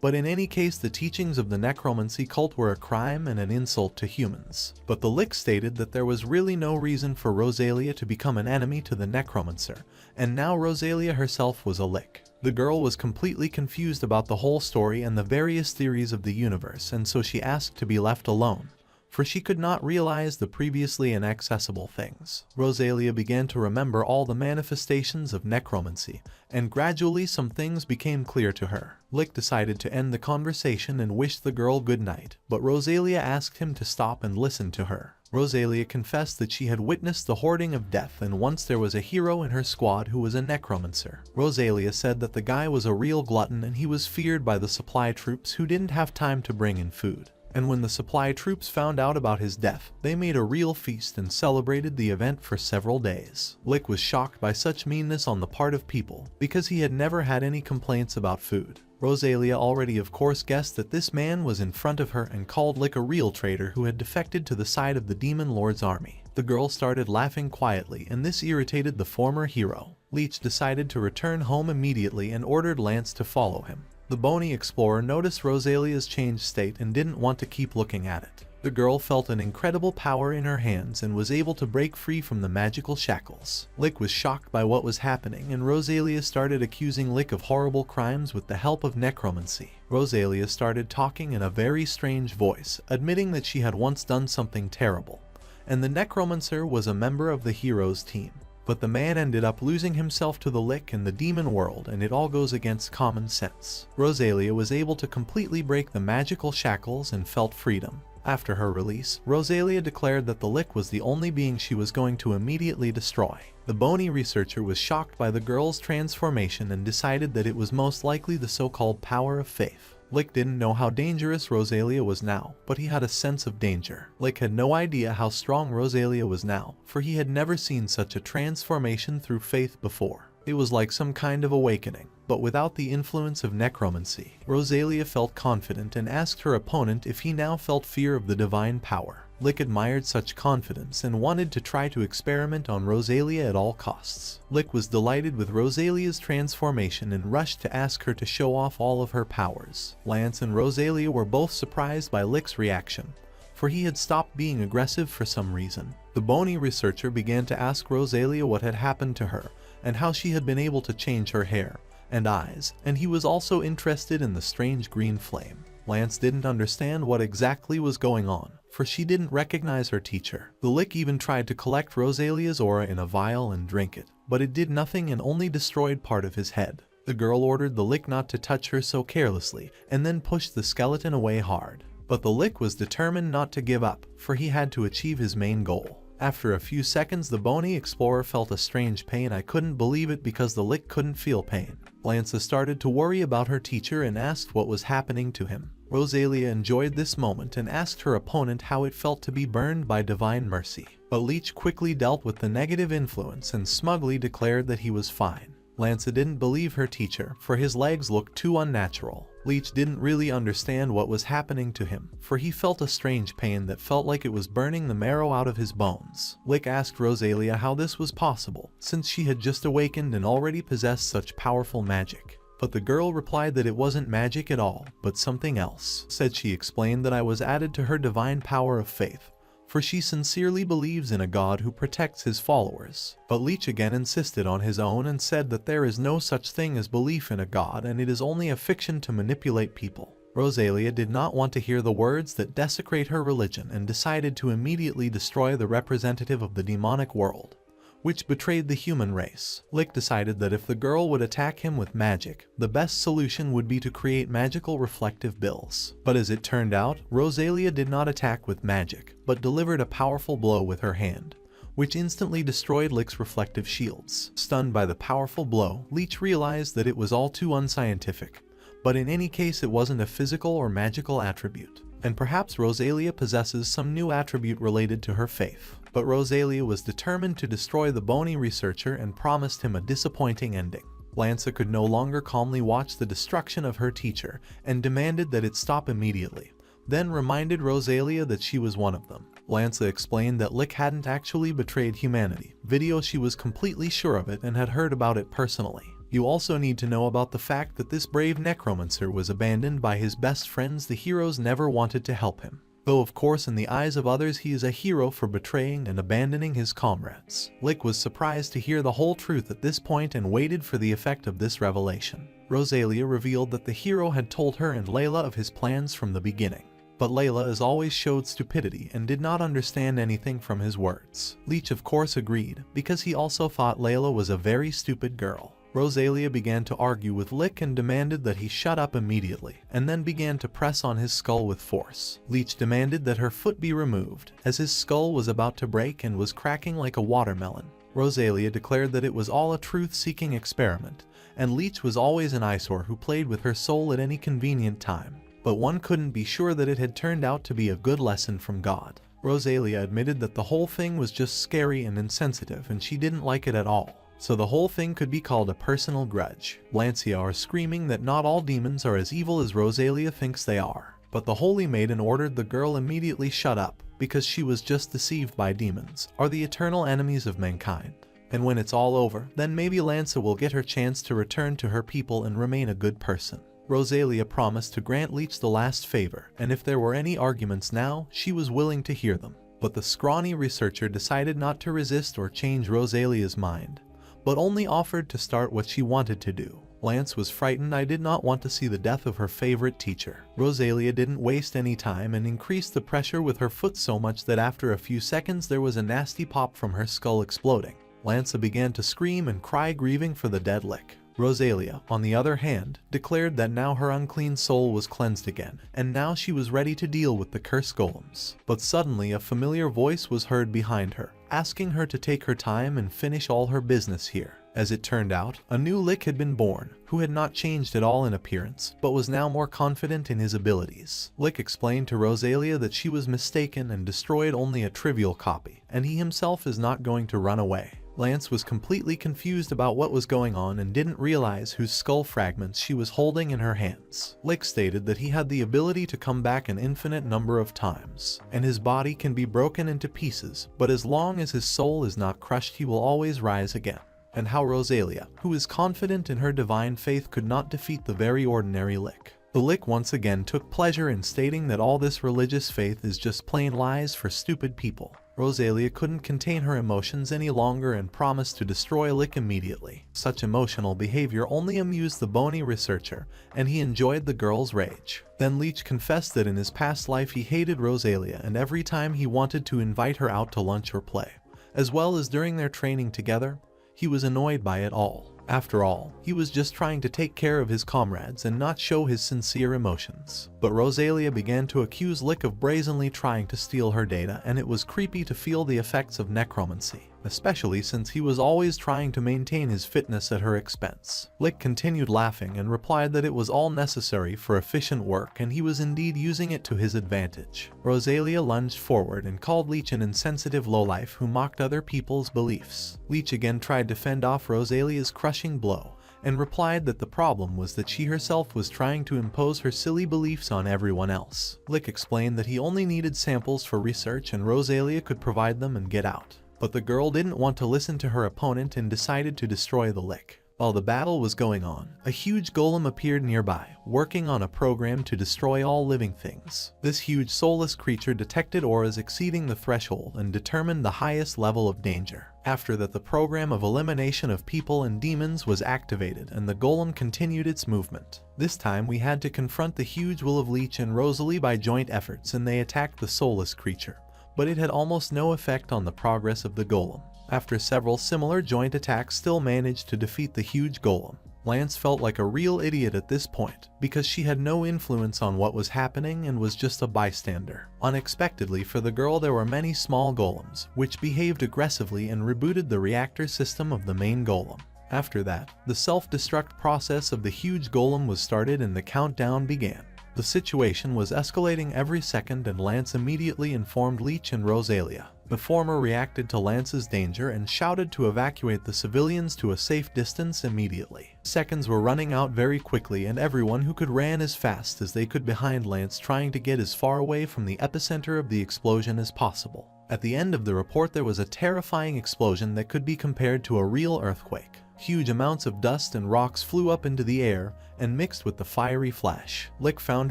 But in any case, the teachings of the necromancy cult were a crime and an insult to humans. But the Lick stated that there was really no reason for Rosalia to become an enemy to the necromancer, and now Rosalia herself was a Lick. The girl was completely confused about the whole story and the various theories of the universe, and so she asked to be left alone, for she could not realize the previously inaccessible things. Rosalia began to remember all the manifestations of necromancy, and gradually some things became clear to her. Lick decided to end the conversation and wished the girl good night, but Rosalia asked him to stop and listen to her. Rosalia confessed that she had witnessed the hoarding of death, and once there was a hero in her squad who was a necromancer. Rosalia said that the guy was a real glutton and he was feared by the supply troops who didn't have time to bring in food. And when the supply troops found out about his death, they made a real feast and celebrated the event for several days. Lick was shocked by such meanness on the part of people, because he had never had any complaints about food. Rosalia already of course guessed that this man was in front of her and called Lick a real traitor who had defected to the side of the Demon Lord's army. The girl started laughing quietly, and this irritated the former hero. Leech decided to return home immediately and ordered Lance to follow him. The bony explorer noticed Rosalia's changed state and didn't want to keep looking at it. The girl felt an incredible power in her hands and was able to break free from the magical shackles. Lick was shocked by what was happening, and Rosalia started accusing Lick of horrible crimes with the help of necromancy. Rosalia started talking in a very strange voice, admitting that she had once done something terrible, and the necromancer was a member of the hero's team. But the man ended up losing himself to the Lick in the demon world, and it all goes against common sense. Rosalia was able to completely break the magical shackles and felt freedom. After her release, Rosalia declared that the Lick was the only being she was going to immediately destroy. The bony researcher was shocked by the girl's transformation and decided that it was most likely the so-called power of faith. Lick didn't know how dangerous Rosalia was now, but he had a sense of danger. Lick had no idea how strong Rosalia was now, for he had never seen such a transformation through faith before. It was like some kind of awakening, but without the influence of necromancy. Rosalia felt confident and asked her opponent if he now felt fear of the divine power. Lick admired such confidence and wanted to try to experiment on Rosalia at all costs. Lick was delighted with Rosalia's transformation and rushed to ask her to show off all of her powers. Lance and Rosalia were both surprised by Lick's reaction, for he had stopped being aggressive for some reason. The bony researcher began to ask Rosalia what had happened to her and how she had been able to change her hair and eyes, and he was also interested in the strange green flame. Lance didn't understand what exactly was going on, for she didn't recognize her teacher. The Lick even tried to collect Rosalia's aura in a vial and drink it, but it did nothing and only destroyed part of his head. The girl ordered the Lick not to touch her so carelessly, and then pushed the skeleton away hard. But the Lick was determined not to give up, for he had to achieve his main goal. After a few seconds, the bony explorer felt a strange pain. I couldn't believe it because the Lick couldn't feel pain. Lanza started to worry about her teacher and asked what was happening to him. Rosalia enjoyed this moment and asked her opponent how it felt to be burned by divine mercy. But Leech quickly dealt with the negative influence and smugly declared that he was fine. Lanza didn't believe her teacher, for his legs looked too unnatural. Leech didn't really understand what was happening to him, for he felt a strange pain that felt like it was burning the marrow out of his bones. Lick asked Rosalia how this was possible, since she had just awakened and already possessed such powerful magic. But the girl replied that it wasn't magic at all, but something else. Said she explained that I was added to her divine power of faith, for she sincerely believes in a god who protects his followers. But Leech again insisted on his own and said that there is no such thing as belief in a god and it is only a fiction to manipulate people. Rosalia did not want to hear the words that desecrate her religion and decided to immediately destroy the representative of the demonic world, which betrayed the human race. Lick decided that if the girl would attack him with magic, the best solution would be to create magical reflective bills. But as it turned out, Rosalia did not attack with magic, but delivered a powerful blow with her hand, which instantly destroyed Lick's reflective shields. Stunned by the powerful blow, Leech realized that it was all too unscientific, but in any case it wasn't a physical or magical attribute, and perhaps Rosalia possesses some new attribute related to her faith. But Rosalia was determined to destroy the bony researcher and promised him a disappointing ending. Lanza could no longer calmly watch the destruction of her teacher and demanded that it stop immediately, then reminded Rosalia that she was one of them. Lanza explained that Lick hadn't actually betrayed humanity. She was completely sure of it and had heard about it personally. You also need to know about the fact that this brave necromancer was abandoned by his best friends. The heroes never wanted to help him, though of course in the eyes of others he is a hero for betraying and abandoning his comrades. Lick was surprised to hear the whole truth at this point and waited for the effect of this revelation. Rosalia revealed that the hero had told her and Layla of his plans from the beginning, but Layla as always showed stupidity and did not understand anything from his words. Leech of course agreed, because he also thought Layla was a very stupid girl. Rosalia began to argue with Lick and demanded that he shut up immediately, and then began to press on his skull with force. Leech demanded that her foot be removed, as his skull was about to break and was cracking like a watermelon. Rosalia declared that it was all a truth-seeking experiment, and Leech was always an eyesore who played with her soul at any convenient time, but one couldn't be sure that it had turned out to be a good lesson from God. Rosalia admitted that the whole thing was just scary and insensitive and she didn't like it at all, so the whole thing could be called a personal grudge. Lancia are screaming that not all demons are as evil as Rosalia thinks they are, but the Holy Maiden ordered the girl immediately shut up, because she was just deceived by demons, are the eternal enemies of mankind. And when it's all over, then maybe Lanza will get her chance to return to her people and remain a good person. Rosalia promised to grant Leech the last favor, and if there were any arguments now, she was willing to hear them. But the scrawny researcher decided not to resist or change Rosalia's mind, but only offered to start what she wanted to do. Lance was frightened. I did not want to see the death of her favorite teacher. Rosalia didn't waste any time and increased the pressure with her foot so much that after a few seconds there was a nasty pop from her skull exploding. Lanza began to scream and cry, grieving for the dead Lick. Rosalia, on the other hand, declared that now her unclean soul was cleansed again, and now she was ready to deal with the cursed golems. But suddenly a familiar voice was heard behind her, asking her to take her time and finish all her business here. As it turned out, a new Lick had been born, who had not changed at all in appearance, but was now more confident in his abilities. Lick explained to Rosalia that she was mistaken and destroyed only a trivial copy, and he himself is not going to run away. Lance was completely confused about what was going on and didn't realize whose skull fragments she was holding in her hands. Lick stated that he had the ability to come back an infinite number of times, and his body can be broken into pieces, but as long as his soul is not crushed he will always rise again. And how Rosalia, who is confident in her divine faith, could not defeat the very ordinary Lick. The Lick once again took pleasure in stating that all this religious faith is just plain lies for stupid people. Rosalia couldn't contain her emotions any longer and promised to destroy Lick immediately. Such emotional behavior only amused the bony researcher, and he enjoyed the girl's rage. Then Leech confessed that in his past life he hated Rosalia, and every time he wanted to invite her out to lunch or play, as well as during their training together, he was annoyed by it all. After all, he was just trying to take care of his comrades and not show his sincere emotions. But Rosalia began to accuse Lick of brazenly trying to steal her data, and it was creepy to feel the effects of necromancy, especially since he was always trying to maintain his fitness at her expense. Lick continued laughing and replied that it was all necessary for efficient work and he was indeed using it to his advantage. Rosalia lunged forward and called Leech an insensitive lowlife who mocked other people's beliefs. Leech again tried to fend off Rosalia's crushing blow and replied that the problem was that she herself was trying to impose her silly beliefs on everyone else. Lick explained that he only needed samples for research and Rosalia could provide them and get out. But the girl didn't want to listen to her opponent and decided to destroy the Lick. While the battle was going on, a huge golem appeared nearby, working on a program to destroy all living things. This huge soulless creature detected auras exceeding the threshold and determined the highest level of danger. After that, the program of elimination of people and demons was activated and the golem continued its movement. This time we had to confront the huge will of Leech and Rosalie by joint efforts, and they attacked the soulless creature, but it had almost no effect on the progress of the golem. After several similar joint attacks still managed to defeat the huge golem. Lance felt like a real idiot at this point, because she had no influence on what was happening and was just a bystander. Unexpectedly for the girl, there were many small golems, which behaved aggressively and rebooted the reactor system of the main golem. After that, the self-destruct process of the huge golem was started and the countdown began. The situation was escalating every second and Lance immediately informed Leech and Rosalia. The former reacted to Lance's danger and shouted to evacuate the civilians to a safe distance immediately. Seconds were running out very quickly and everyone who could ran as fast as they could behind Lance, trying to get as far away from the epicenter of the explosion as possible. At the end of the report there was a terrifying explosion that could be compared to a real earthquake. Huge amounts of dust and rocks flew up into the air and mixed with the fiery flash. Lick found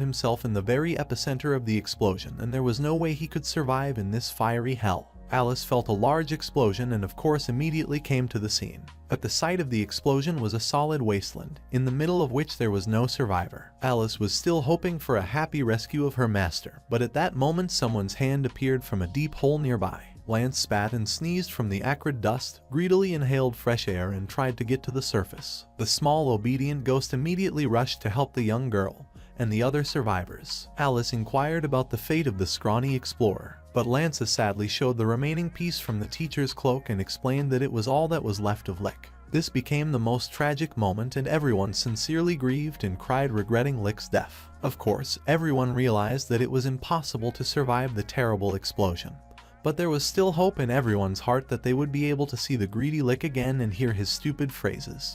himself in the very epicenter of the explosion, and there was no way he could survive in this fiery hell. Alice felt a large explosion and of course immediately came to the scene. At the site of the explosion was a solid wasteland, in the middle of which there was no survivor. Alice was still hoping for a happy rescue of her master, but at that moment someone's hand appeared from a deep hole nearby. Lance spat and sneezed from the acrid dust, greedily inhaled fresh air and tried to get to the surface. The small obedient ghost immediately rushed to help the young girl and the other survivors. Alice inquired about the fate of the scrawny explorer, but Lance sadly showed the remaining piece from the teacher's cloak and explained that it was all that was left of Lick. This became the most tragic moment and everyone sincerely grieved and cried, regretting Lick's death. Of course, everyone realized that it was impossible to survive the terrible explosion. But there was still hope in everyone's heart that they would be able to see the greedy Lick again and hear his stupid phrases.